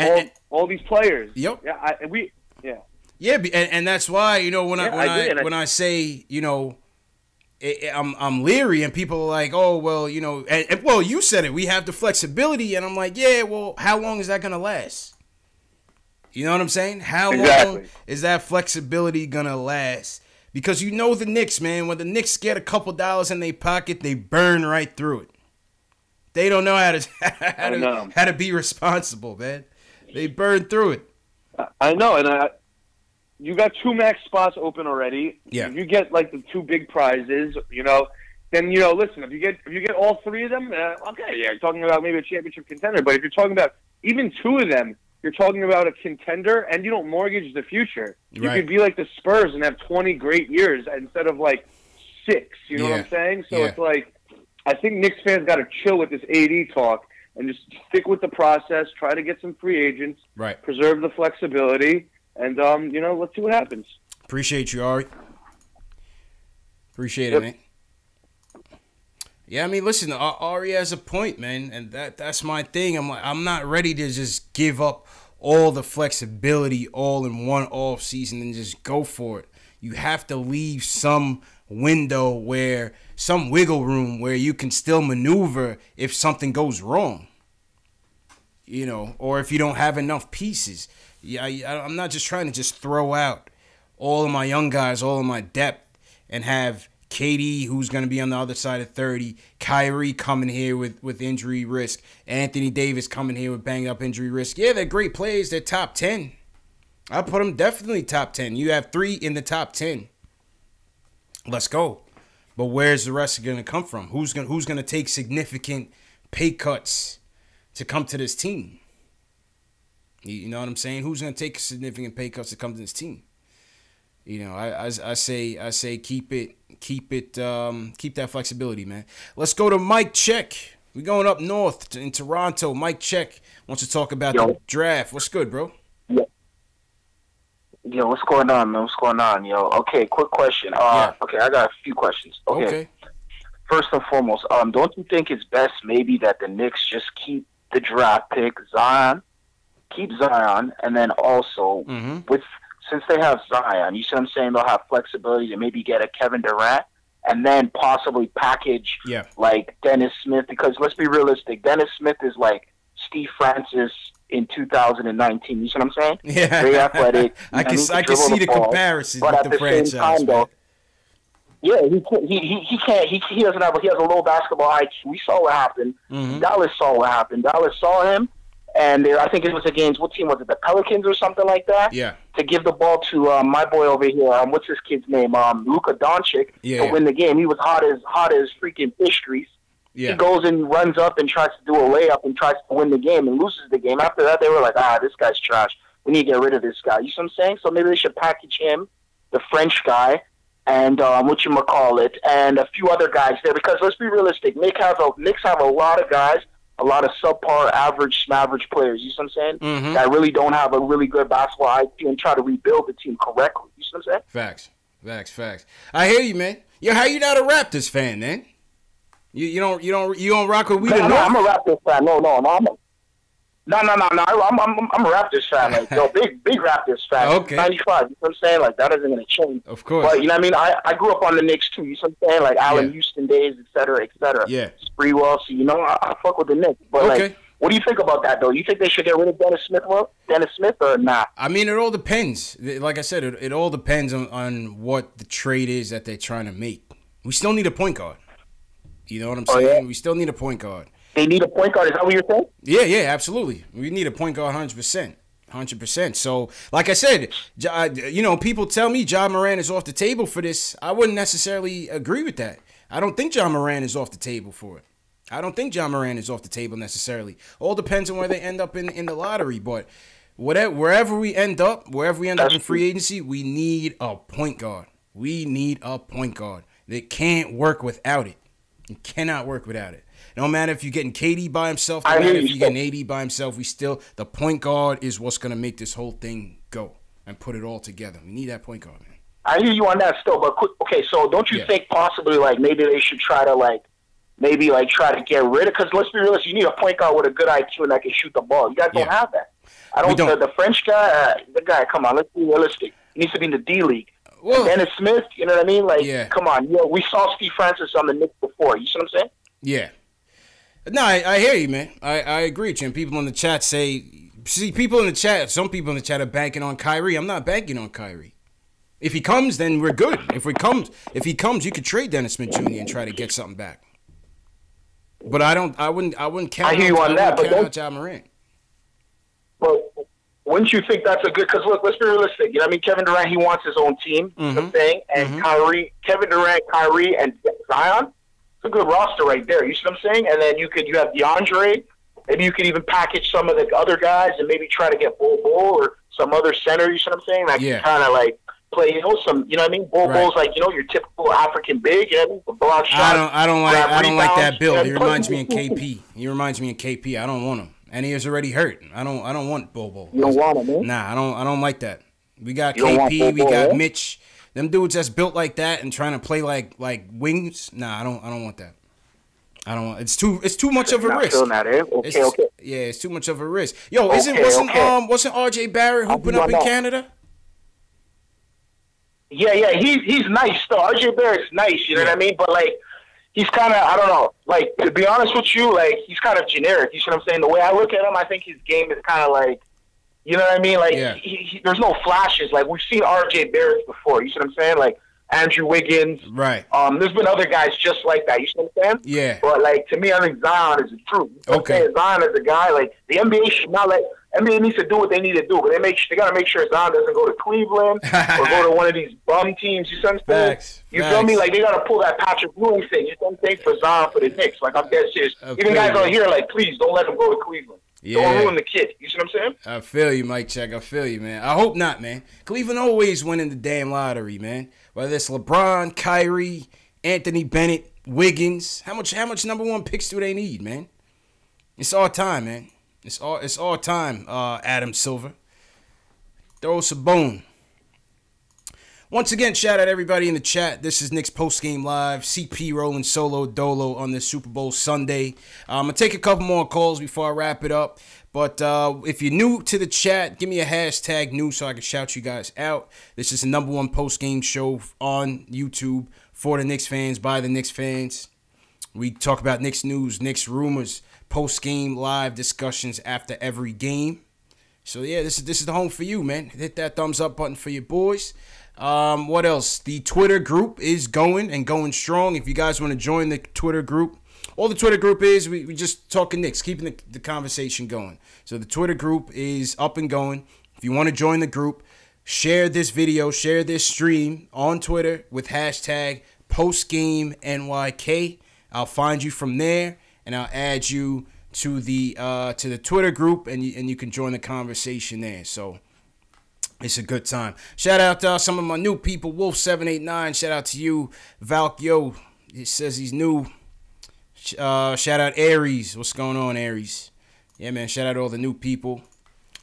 all these players. Yep. Yeah. Yeah, and that's why, you know, when I say, you know, I'm leery, and people are like, oh, well, you know, and well, you said it, we have the flexibility, and I'm like, yeah, well, how long is that going to last? You know what I'm saying? How long is that flexibility going to last? Because you know the Knicks, man, when the Knicks get a couple dollars in their pocket, they burn right through it. They don't know how to be responsible, man. They burn through it. I know, and you got 2 max spots open already. Yeah. If you get like the 2 big prizes, you know, then, you know, listen, if you get all 3 of them, okay, yeah, you're talking about maybe a championship contender. But if you're talking about even 2 of them, you're talking about a contender, and you don't mortgage the future. You could be like the Spurs and have 20 great years instead of like 6. You know what I'm saying? So it's like, I think Knicks fans got to chill with this AD talk and just stick with the process. Try to get some free agents. Right. Preserve the flexibility. And, you know, let's see what happens. Appreciate you, Ari. Appreciate it, man. Yeah, I mean, listen, Ari has a point, man, and that's my thing. I'm not ready to just give up all the flexibility all in one off season and just go for it. You have to leave some window some wiggle room where you can still maneuver if something goes wrong, you know, or if you don't have enough pieces. Yeah, I'm not just trying to just throw out all of my young guys, all of my depth, and have KD, who's going to be on the other side of 30, Kyrie coming here with injury risk, Anthony Davis coming here with banged up injury risk. Yeah, they're great players. They're top 10. I'll put them definitely top 10. You have 3 in the top 10. Let's go. But where's the rest going to come from? Who's going to take significant pay cuts to come to this team? You know what I'm saying? Who's going to take significant pay cuts to come to this team? You know, I say keep that flexibility, man. Let's go to Mike Check. We're going up north in Toronto. Mike Check wants to talk about the draft. What's good, bro? Yo, what's going on, man? What's going on, yo? Okay, quick question. Okay, I got a few questions. Okay. First and foremost, don't you think it's best maybe that the Knicks just keep the draft pick, keep Zion, and then also since they have Zion, you see what I'm saying, they'll have flexibility to maybe get a Kevin Durant and then possibly package like Dennis Smith, because let's be realistic, Dennis Smith is like Steve Francis in 2019. You see what I'm saying? Yeah. Very athletic. I can see the comparison with the franchise. Time, though, he can't. He doesn't have. He has a low basketball IQ. We saw what happened. Dallas saw what happened. Dallas saw him, and I think it was against, what team was it? The Pelicans or something like that. Yeah. To give the ball to my boy over here. What's his kid's name? Luka Doncic to win the game. He was hot as freaking fish grease. Yeah. He goes and runs up and tries to do a layup and tries to win the game and loses the game. After that, they were like, this guy's trash. We need to get rid of this guy. You see what I'm saying? So maybe they should package him, the French guy, and whatchamacallit, and a few other guys there. Because let's be realistic, Knicks have a lot of guys, a lot of subpar, average players. You see what I'm saying? Mm-hmm. That really don't have a really good basketball IQ and try to rebuild the team correctly. You see what I'm saying? Facts. I hear you, man. Yo, how you not a Raptors fan, man? You don't rock with we the North? I'm a Raptors fan. No. I'm a Raptors fan. Like, yo, big Raptors fan. Okay. 95. You know what I'm saying? Like, that isn't gonna change. Of course. But you know what I mean? I grew up on the Knicks too. You know what I'm saying? Like Allen Houston days, et cetera. Yeah. Sprewell. So you know, I fuck with the Knicks. But like, what do you think about that though? You think they should get rid of Dennis Smith or not? I mean, it all depends. Like I said, it all depends on what the trade is that they're trying to make. We still need a point guard. You know what I'm saying? Yeah? We still need a point guard. They need a point guard. Is that what you're saying? Yeah, absolutely. We need a point guard 100%. So, like I said, people tell me Ja Morant is off the table for this. I wouldn't necessarily agree with that. I don't think Ja Morant is off the table for it. I don't think Ja Morant is off the table necessarily. All depends on where they end up in the lottery. But wherever we end up in free agency, we need a point guard. We need a point guard. They can't work without it. You cannot work without it. No matter if you're getting KD by himself, no matter if you're getting AD by himself, the point guard is what's going to make this whole thing go and put it all together. We need that point guard, man. I hear you on that still, but okay, so don't you think possibly like maybe they should try to try to get rid of, because let's be realistic, you need a point guard with a good IQ and that can shoot the ball. You guys don't have that. The French guy, come on, let's be realistic. He needs to be in the D League. Well, Dennis Smith, you know what I mean? Like, come on, we saw Steve Francis on the Knicks before. You see what I'm saying? Yeah. No, I hear you, man. I agree, Jim. People in the chat some people in the chat are banking on Kyrie. I'm not banking on Kyrie. If he comes, then we're good. If he comes, you could trade Dennis Smith Jr. and try to get something back. But I wouldn't count. I hear you on that, but don't Ja Morant. But wouldn't you think that's a good? Because look, let's be realistic. You know what I mean? Kevin Durant, he wants his own team. You know what I'm saying? And Kevin Durant, Kyrie, and Zion. It's a good roster right there. You see what I'm saying? And then you have DeAndre. Maybe you could even package some of the other guys and maybe try to get Bol or some other center. You see what I'm saying? That can kind of like play, some, you know what I mean? Bol's like, your typical African big, you know what I mean? The block shot. I don't like that build. He reminds me of KP. I don't want him. And he is already hurt. I don't want Bol. You don't want him, man? Nah, I don't like that. We got KP, we got Mitch. Them dudes that's built like that and trying to play like wings. Nah, I don't want that. I don't want. It's too much of a risk. Okay. Yeah, it's too much of a risk. Yo, wasn't RJ Barrett hooping up in Canada? Yeah, he's nice though. RJ Barrett's nice, you know what I mean? But like, he's kind of, I don't know. Like, to be honest with you, like, he's kind of generic. You see what I'm saying? The way I look at him, I think his game is kind of like, you know what I mean? Like, there's no flashes. Like, we've seen RJ Barrett before. You see what I'm saying? Like, Andrew Wiggins. Right. There's been other guys just like that. You see what I'm saying? Yeah. But, like, to me, I think Zion is the truth. Okay. Zion is a guy, like, the NBA should not let – NBA needs to do what they need to do, but they got to make sure Zion doesn't go to Cleveland or go to one of these bum teams. You see what I'm saying? You feel me? Like, they got to pull that Patrick Ewing thing. You know what I'm saying? For Zion, for the Knicks. Like, I'm dead serious. Even guys out here, like, please, don't let him go to Cleveland. Yeah. Don't ruin the kid. You see what I'm saying? I feel you, Mike Check. I feel you, man. I hope not, man. Cleveland always winning the damn lottery, man. Whether it's LeBron, Kyrie, Anthony Bennett, Wiggins. How much number one picks do they need, man? It's all time, man. It's all time, Adam Silver. Throw us a bone. Once again, shout out everybody in the chat. This is Knicks Postgame Live. CP rolling solo dolo on this Super Bowl Sunday. I'm going to take a couple more calls before I wrap it up. But if you're new to the chat, give me a hashtag new so I can shout you guys out. This is the number one postgame show on YouTube for the Knicks fans, by the Knicks fans. We talk about Knicks news, Knicks rumors, post-game live discussions after every game. So, yeah, this is the home for you, man. Hit that thumbs up button for your boys. What else? The Twitter group is going strong. If you guys want to join the Twitter group, all the Twitter group is, we just talking Knicks, keeping the conversation going. So the Twitter group is up and going. If you want to join the group, share this video, share this stream on Twitter with hashtag PostGameNYK. I'll find you from there, and I'll add you to the Twitter group, and you can join the conversation there. So It's a good time. Shout out to some of my new people. Wolf789. Shout out to you. Valkyo. He says he's new. Shout out Aries. What's going on, Aries? Yeah, man. Shout out to all the new people.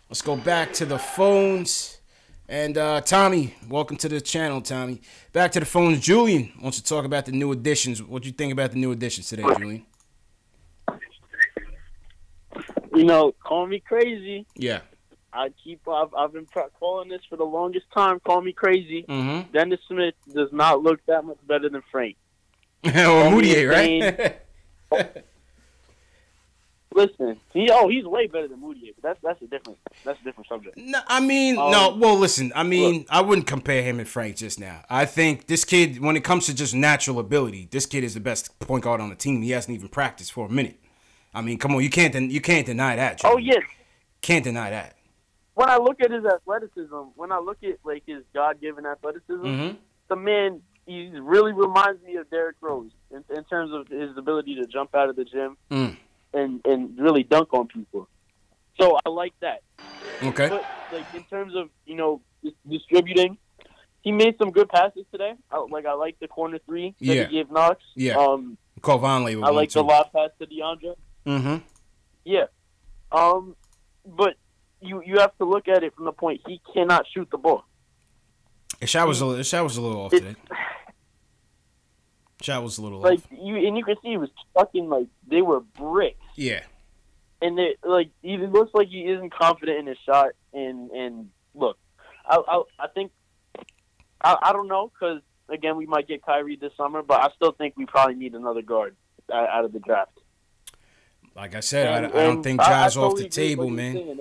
Let's go back to the phones. And Tommy, welcome to the channel, Tommy. Back to the phones. Julian wants to talk about the new additions. What you think about the new additions today, Julian? You know, call me crazy. Yeah. I've been calling this for the longest time. Call me crazy. Mm-hmm. Dennis Smith does not look that much better than Frank. Or Moutier, right? Listen, he's way better than Moutier. But that's a different subject. No, I mean, listen. I mean, look, I wouldn't compare him and Frank just now. I think this kid, when it comes to just natural ability, this kid is the best point guard on the team. He hasn't even practiced for a minute. I mean, come on, you can't deny that. Julian. Oh yes, can't deny that. When I look at his athleticism, when I look at like his God-given athleticism, Mm-hmm. the man, he really reminds me of Derrick Rose in terms of his ability to jump out of the gym and really dunk on people. So I like that. Okay. But like in terms of distributing, he made some good passes today. I like the corner three that he gave Knox. Yeah. Call Vonleh with I like the lob pass to DeAndre. Mm-hmm. Yeah. But you have to look at it from the point he cannot shoot the ball. His shot was a little off today. Shot was a little off. You can see he was fucking they were bricks. Yeah. And he looks like he isn't confident in his shot. And look, I think I don't know, because again we might get Kyrie this summer, but I still think we probably need another guard out of the draft. Like I said, I don't think Ja's off the table, man.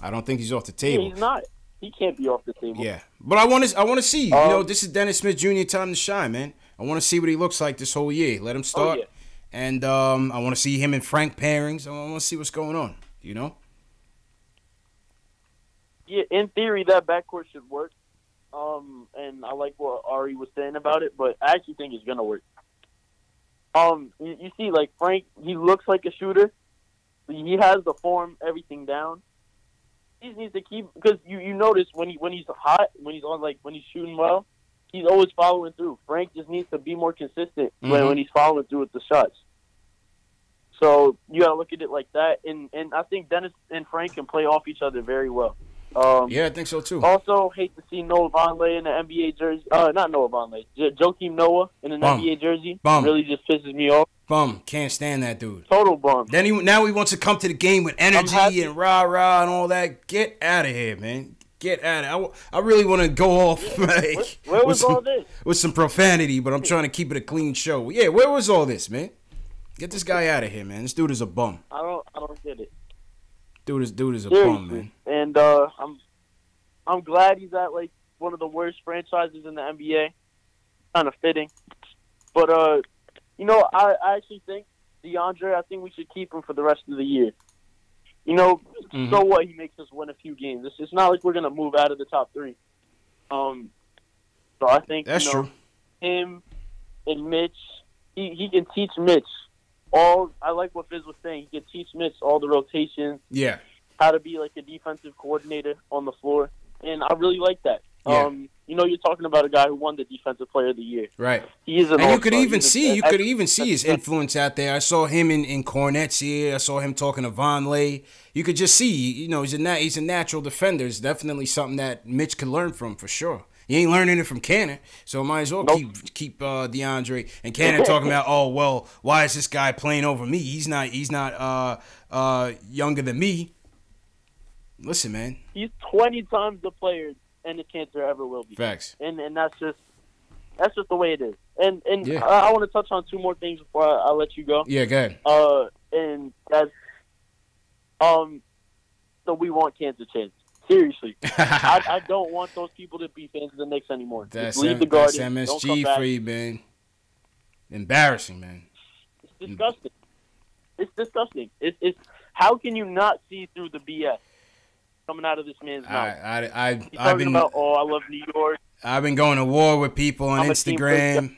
I don't think he's off the table. Yeah, he's not. He can't be off the table. Yeah, but I want to see. This is Dennis Smith Jr. time to shine, man. I want to see what he looks like this whole year. Let him start, and I want to see him and Frank pairings. I want to see what's going on. Yeah, in theory, that backcourt should work. And I like what Ari was saying about it, but I actually think it's gonna work. You see, like Frank, he looks like a shooter. He has the form, everything down. He just needs to keep, because you notice when he's hot, when he's shooting well, he's always following through. Frank just needs to be more consistent when he's following through with the shots. So you gotta look at it like that, and I think Dennis and Frank can play off each other very well. Yeah, I think so too. Also, hate to see Noah Vonleh in the NBA jersey. Not Noah Vonleh, Joakim Noah in an NBA jersey. Bum. Really just pisses me off. Bum. Can't stand that dude. Total bum. Now he wants to come to the game with energy and rah-rah and all that. Get out of here, man. Get out of here. I really want to go off where was all this? With some profanity, but I'm trying to keep it a clean show. Yeah, where was all this, man? Get this guy out of here, man. This dude is a bum. I don't get it. Dude is a Seriously. bum, man. And I'm glad he's at like one of the worst franchises in the NBA. Kind of fitting. But I actually think DeAndre, I think we should keep him for the rest of the year. So what? He makes us win a few games. It's not like we're gonna move out of the top 3. So I think that's true. Him and Mitch, he can teach Mitch all. I like what Fizz was saying. He can teach Mitch all the rotations. Yeah. How to be like a defensive coordinator on the floor, and I really like that. Yeah. You're talking about a guy who won the Defensive Player of the Year. Right. He is an and you could even see his influence out there. I saw him in Cornette's here. I saw him talking to Vonleh. You could just see, he's a natural defender. It's definitely something that Mitch could learn from for sure. He ain't learning it from Cannon, so might as well keep DeAndre and Cannon talking about, oh well, why is this guy playing over me? He's not younger than me. Listen, man. He's 20 times the player any cancer ever will be. Facts. And that's just the way it is. And yeah. I want to touch on 2 more things before I let you go. Yeah, go ahead. And that's so we want cancer chance. Seriously. I don't want those people to be fans of the Knicks anymore. That's leave the Guardians. MSG don't come back. for you, man. Embarrassing, man. It's disgusting. It's disgusting. It's how can you not see through the BS coming out of this man's mouth? I've been about, I love New York. I've been going to war with people on Instagram,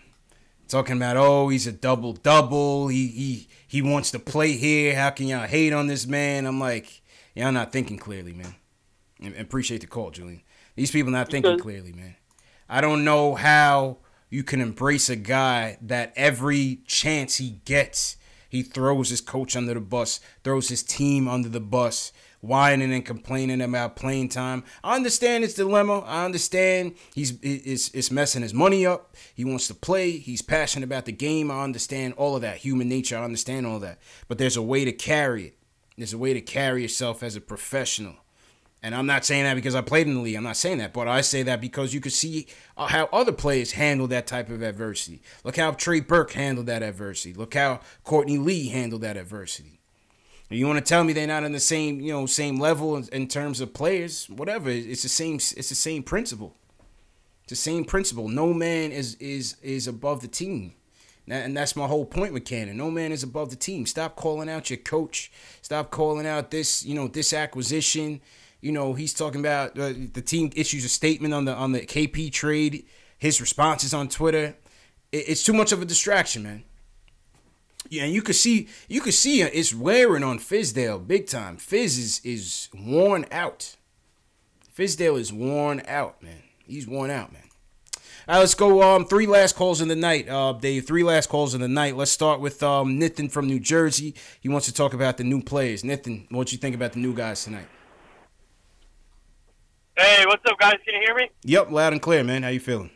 talking about, he's a double-double. He wants to play here. How can y'all hate on this man? I'm like, y'all not thinking clearly, man. And appreciate the call, Julian. These people not thinking clearly, man. I don't know how you can embrace a guy that every chance he gets, he throws his coach under the bus, throws his team under the bus, whining and complaining about playing time. I understand his dilemma. I understand it's messing his money up. He wants to play. He's passionate about the game. I understand all of that. Human nature, I understand all of that. But there's a way to carry it. There's a way to carry yourself as a professional. And I'm not saying that because I played in the league. I'm not saying that. But I say that because you could see how other players handle that type of adversity. Look how Trey Burke handled that adversity. Look how Courtney Lee handled that adversity. You want to tell me they're not on the same level in terms of players? Whatever. It's the same principle. It's the same principle. No man is above the team. And that's my whole point with Cannon. No man is above the team. Stop calling out your coach. Stop calling out this acquisition. He's talking about the team issues a statement on the KP trade. His responses on Twitter. It's too much of a distraction, man. Yeah, and you could see it's wearing on Fizdale big time. Fizz is worn out. Fizdale is worn out, man. He's worn out, man. All right, let's go. 3 last calls in the night, Dave. 3 last calls in the night. Let's start with Nithin from New Jersey. He wants to talk about the new players. Nithin, what you think about the new guys tonight? Hey, what's up, guys? Can you hear me? Yep, loud and clear, man. How you feeling?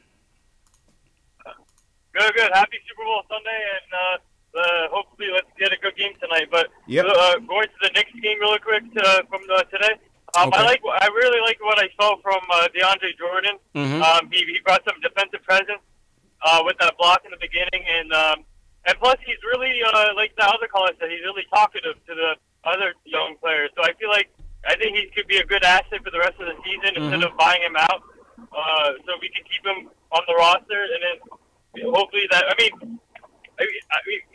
Good. Happy Super Bowl Sunday, and hopefully let's get a good game tonight. But going to the Knicks game really quick from today. Okay. I really like what I saw from DeAndre Jordan. Mm-hmm. He brought some defensive presence with that block in the beginning, and plus he's really like the other caller said, he's really talkative to the other young players. So I think he could be a good asset for the rest of the season instead of buying him out. So we can keep him on the roster, and then hopefully that. I mean,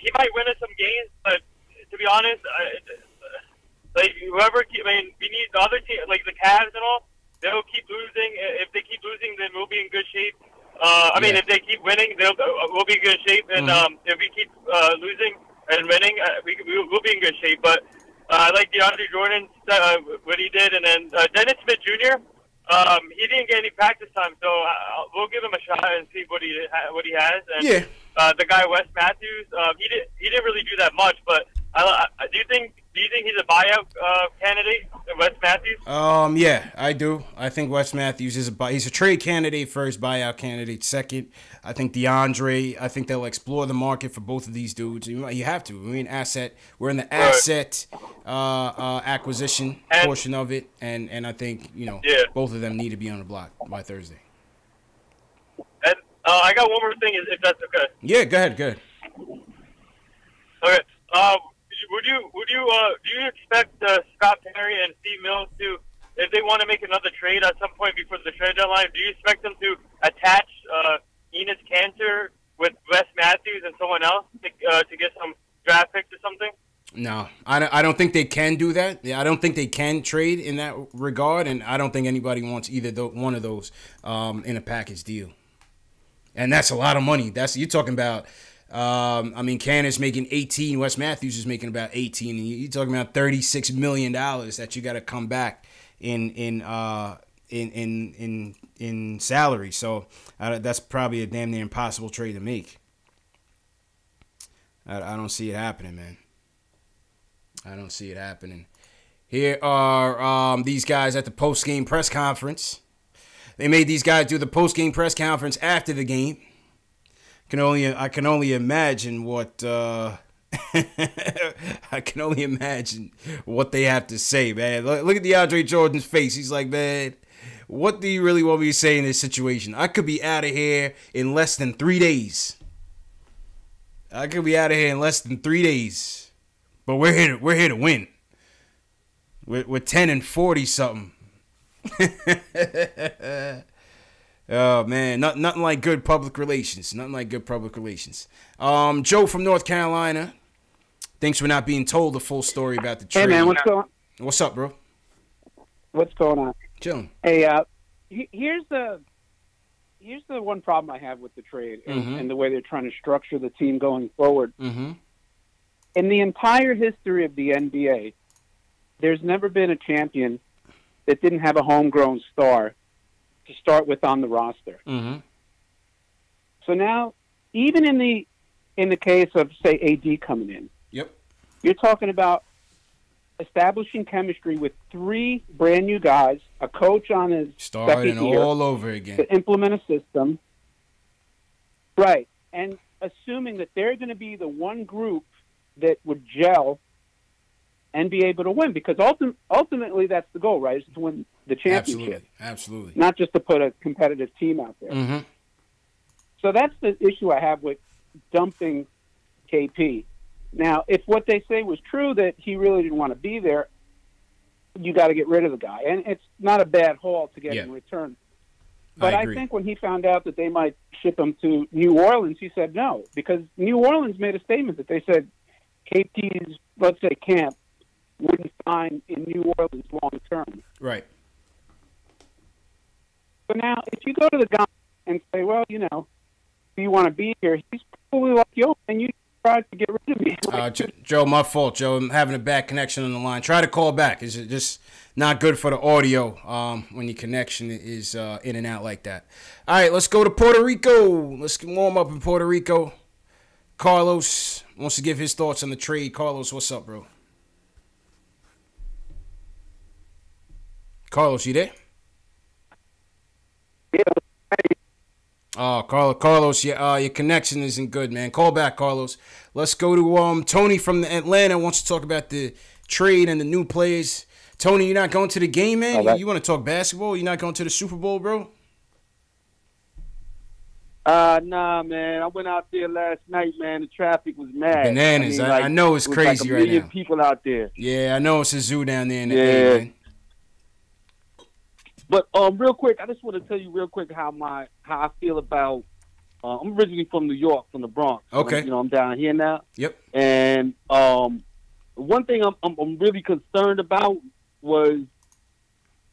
he might win us some games, but to be honest, we need the other team, like the Cavs and all. They'll keep losing. If they keep losing, then we'll be in good shape. If they keep winning, we'll be in good shape. And if we keep losing and winning, we'll be in good shape. But I like DeAndre Jordan, what he did, and then Dennis Smith Jr. He didn't get any practice time, so we'll give him a shot and see what he has. And the guy Wes Matthews, he didn't really do that much, but do you think he's a buyout candidate, Wes Matthews? Yeah, I do. I think Wes Matthews he's a trade candidate first, buyout candidate second. I think DeAndre. I think they'll explore the market for both of these dudes. You have to. We're in the asset acquisition portion of it, and I think both of them need to be on the block by Thursday. And I got one more thing, if that's okay. Yeah, go ahead. Okay. Do you expect Scott Perry and Steve Mills to, if they want to make another trade at some point before the trade deadline, do you expect them to attach Enes Kanter with Wes Matthews and someone else to get some draft picks or something? No, I don't think they can do that. Yeah, I don't think they can trade in that regard, and I don't think anybody wants either one of those in a package deal. And that's a lot of money. You're talking about. Canner's making 18. Wes Matthews is making about 18, and you're talking about $36 million that you got to come back in salary. So that's probably a damn near impossible trade to make. I don't see it happening, man. I don't see it happening. Here are these guys at the post-game press conference. They made these guys do the post-game press conference after the game. I can only imagine what I can only imagine what they have to say, man. Look at DeAndre Jordan's face. He's like, man, what do you really want me to say in this situation? I could be out of here in less than 3 days. But we're here to win. We're 10-40 something. Oh, man, nothing like good public relations. Joe from North Carolina thinks we're not being told the full story about the trade. Hey, man, what's going on? What's up, bro? What's going on? Chilling. Hey, here's the one problem I have with the trade and the way they're trying to structure the team going forward. Mm-hmm. In the entire history of the NBA, there's never been a champion that didn't have a homegrown star to start with on the roster. Mm-hmm. So now, even in the case of, say, AD coming in, yep, you're talking about establishing chemistry with 3 brand new guys, a coach on his starting second year all over again to implement a system, right? And assuming that they're going to be the one group that would gel and be able to win, because ultimately that's the goal, right? Is to win the championship. Absolutely. Not just to put a competitive team out there. Mm-hmm. So that's the issue I have with dumping KP. Now, if what they say was true, that he really didn't want to be there, you got to get rid of the guy. And it's not a bad haul to get in return. But I think when he found out that they might ship him to New Orleans, he said no, because New Orleans made a statement that they said KP's, let's say, camp wouldn't sign in New Orleans long term. Right. So now, if you go to the guy and say, well, you know, if you want to be here, he's probably like, yo, and you tried to get rid of me. Joe, my fault, Joe. I'm having a bad connection on the line. Try to call back. It's just not good for the audio when your connection is in and out like that. All right, let's go to Puerto Rico. Let's warm up in Puerto Rico. Carlos wants to give his thoughts on the trade. Carlos, what's up, bro? Carlos, you there? Yeah. Oh, Carlos, your connection isn't good, man. Call back, Carlos. Let's go to Tony from Atlanta. Wants to talk about the trade and the new players. Tony, you're not going to the game, man? You want to talk basketball? You're not going to the Super Bowl, bro? Nah, man. I went out there last night, man. The traffic was mad. Bananas. I know it's crazy like right now. 1 million people out there. Yeah, I know it's a zoo down there in the A, man. But real quick, I just want to tell you real quick how I feel about. I'm originally from New York, from the Bronx. Okay. So, I'm down here now. Yep. And one thing I'm really concerned about was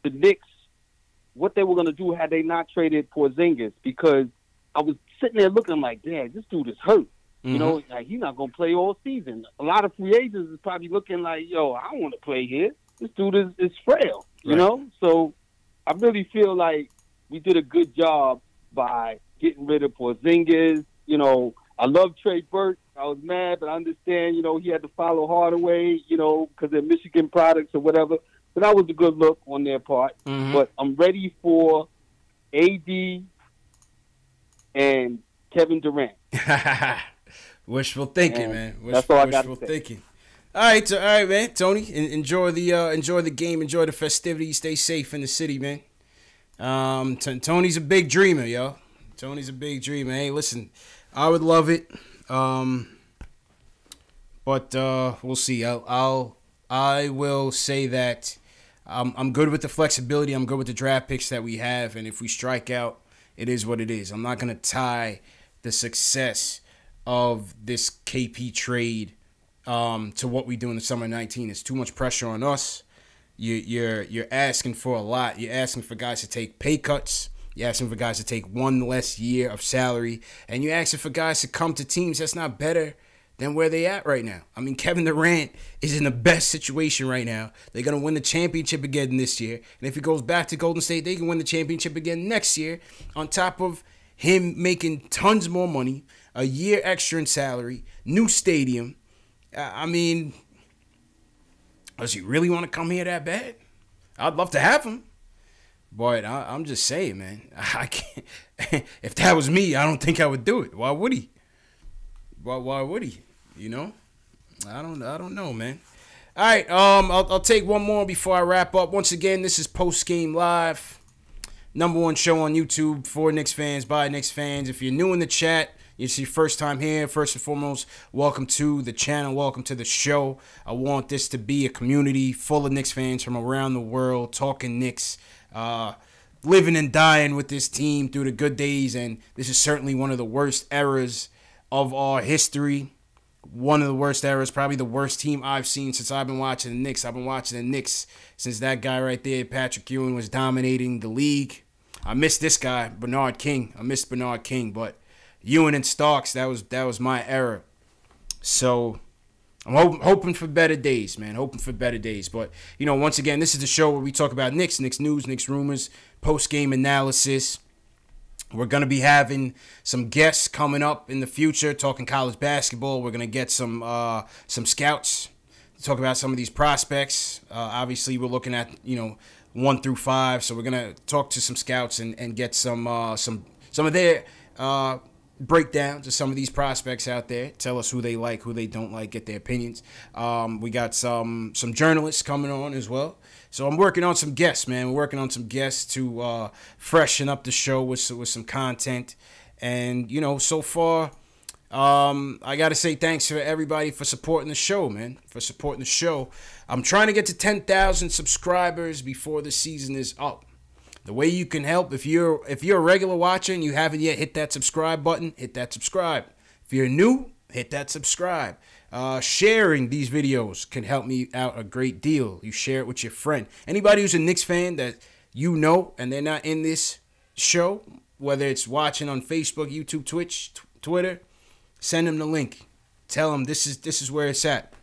the Knicks, what they were going to do had they not traded Porzingis, because I was sitting there looking like, damn, this dude is hurt. Mm-hmm. You know, like, he's not going to play all season. A lot of free agents is probably looking like, yo, I don't want to play here. This dude is frail, you know? So I really feel like we did a good job by getting rid of Porzingis. You know, I love Trey Burke. I was mad, but I understand, you know, he had to follow Hardaway, you know, because they're Michigan products or whatever. So that was a good look on their part. Mm-hmm. But I'm ready for AD and Kevin Durant. Wishful thinking, man. That's all I got to say. Thinking. All right, man. Tony, enjoy the game, enjoy the festivities, stay safe in the city, man. Tony's a big dreamer, yo. Tony's a big dreamer. Hey, listen, I would love it, but we'll see. I will say that I'm good with the flexibility. I'm good with the draft picks that we have, and if we strike out, it is what it is. I'm not gonna tie the success of this KP trade to what we do in the summer of 19. It's too much pressure on us. You're asking for a lot. You're asking for guys to take pay cuts. You're asking for guys to take one less year of salary. And you're asking for guys to come to teams that's not better than where they at right now. I mean, Kevin Durant is in the best situation right now. They're going to win the championship again this year. And if he goes back to Golden State, they can win the championship again next year, on top of him making tons more money, a year extra in salary, new stadium. I mean, does he really want to come here that bad? I'd love to have him. But I'm just saying, man, I can't. If that was me, I don't think I would do it. Why would he? Why would he? You know, I don't know, man. All right, I'll take one more before I wrap up. Once again, this is Post Game Live, #1 show on YouTube for Knicks fans by Knicks fans. If you're new in the chat, it's your first time here, first and foremost, welcome to the channel, welcome to the show. I want this to be a community full of Knicks fans from around the world, talking Knicks, living and dying with this team through the good days, and this is certainly one of the worst eras of our history. One of the worst eras, probably the worst team I've seen since I've been watching the Knicks. I've been watching the Knicks since that guy right there, Patrick Ewing, was dominating the league. I miss this guy, Bernard King. I miss Bernard King, but Ewing and Starks, that was my era. So I'm hoping for better days, man. Hoping for better days. But, once again, this is the show where we talk about Knicks news, Knicks rumors, post-game analysis. We're going to be having some guests coming up in the future, talking college basketball. We're going to get some scouts to talk about some of these prospects. Obviously, we're looking at, 1 through 5. So we're going to talk to some scouts and get some of their breakdowns of some of these prospects out there. Tell us who they like, who they don't like, get their opinions. We got some journalists coming on as well. So I'm working on some guests, man. We're working on some guests to freshen up the show with some content. And, so far, I got to say thanks to everybody for supporting the show, man, for supporting the show. I'm trying to get to 10,000 subscribers before the season is up. The way you can help, if you're a regular watcher and you haven't yet hit that subscribe button, hit that subscribe. If you're new, hit that subscribe. Sharing these videos can help me out a great deal. You share it with your friend. Anybody who's a Knicks fan that and they're not in this show, whether it's watching on Facebook, YouTube, Twitch, Twitter, send them the link. Tell them this is where it's at.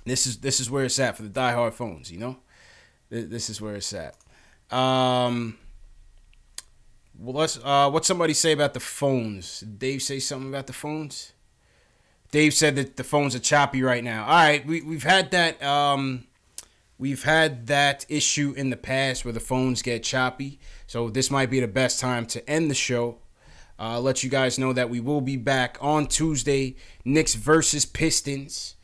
This is where it's at for the diehard phones. This is where it's at. Well, what's somebody say about the phones? Did Dave say something about the phones? Dave said that the phones are choppy right now. All right, we've had that issue in the past where the phones get choppy. So this might be the best time to end the show. Let you guys know that we will be back on Tuesday, Knicks versus Pistons,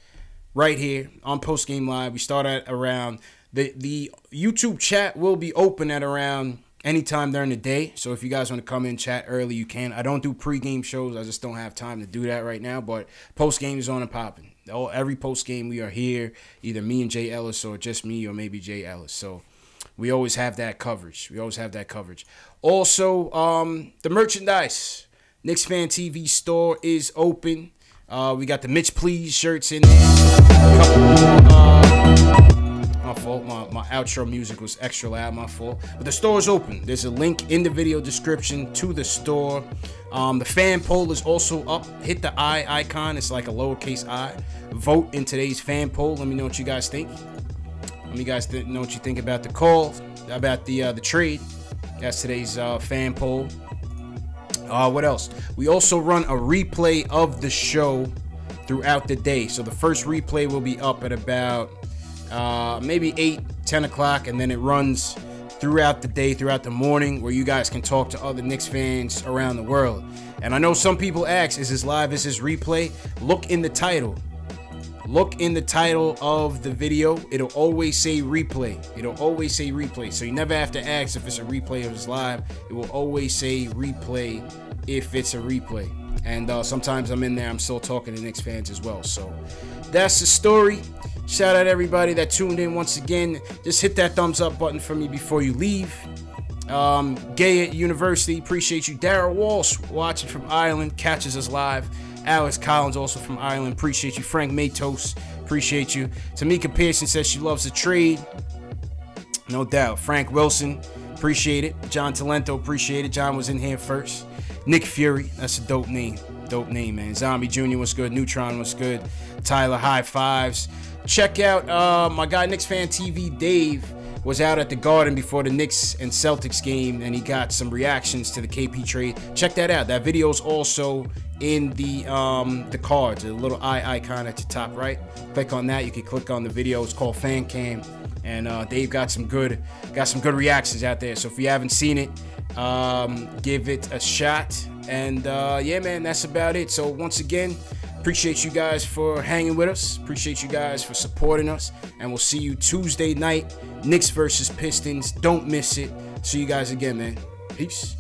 right here on Post Game Live. We start at around the YouTube chat will be open at around anytime during the day. So if you guys want to come in chat early, you can. I don't do pregame shows. I just don't have time to do that right now. But postgame is on and popping. Every postgame we are here, either me and Jay Ellis or just me or maybe Jay Ellis. So we always have that coverage. Also, the merchandise. KnicksFanTV store is open. We got the Mitch Please shirts in there. My fault. My outro music was extra loud. My fault. But the store is open. There's a link in the video description to the store. The fan poll is also up. Hit the I icon. It's like a lowercase I. Vote in today's fan poll. Let me know what you guys think. Let me guys know what you think about the call, about the trade. That's today's fan poll. What else? We also run a replay of the show throughout the day. So the first replay will be up at about maybe 8-10 o'clock, and then it runs throughout the day, throughout the morning, where you guys can talk to other Knicks fans around the world. And I know some people ask, is this live, is this replay? Look in the title of the video. It'll always say replay. So you never have to ask if it's a replay or it's live. It will always say replay if it's a replay. And sometimes I'm in there, I'm still talking to Knicks fans as well. So that's the story. Shout out everybody that tuned in once again. Just hit that thumbs up button for me before you leave. Gay at University, appreciate you. Darryl Walsh watching from Ireland, catches us live. Alex Collins also from Ireland, appreciate you. Frank Matos, appreciate you. Tamika Pearson says she loves the trade. No doubt. Frank Wilson, appreciate it. John Talento, appreciate it. John was in here first. Nick Fury, that's a dope name. Dope name, man. Zombie Jr. was good. Neutron was good. Tyler, high fives. Check out my guy KnicksFanTV Dave was out at the Garden before the Knicks and Celtics game, and he got some reactions to the KP trade. Check that out. That video is also in the cards, a little eye icon at the top right. Click on that. You can click on the video. It's called Fan Cam, and Dave got some good reactions out there. So if you haven't seen it, give it a shot. And yeah, man, that's about it. So once again, appreciate you guys for hanging with us. Appreciate you guys for supporting us. And we'll see you Tuesday night, Knicks versus Pistons. Don't miss it. See you guys again, man. Peace.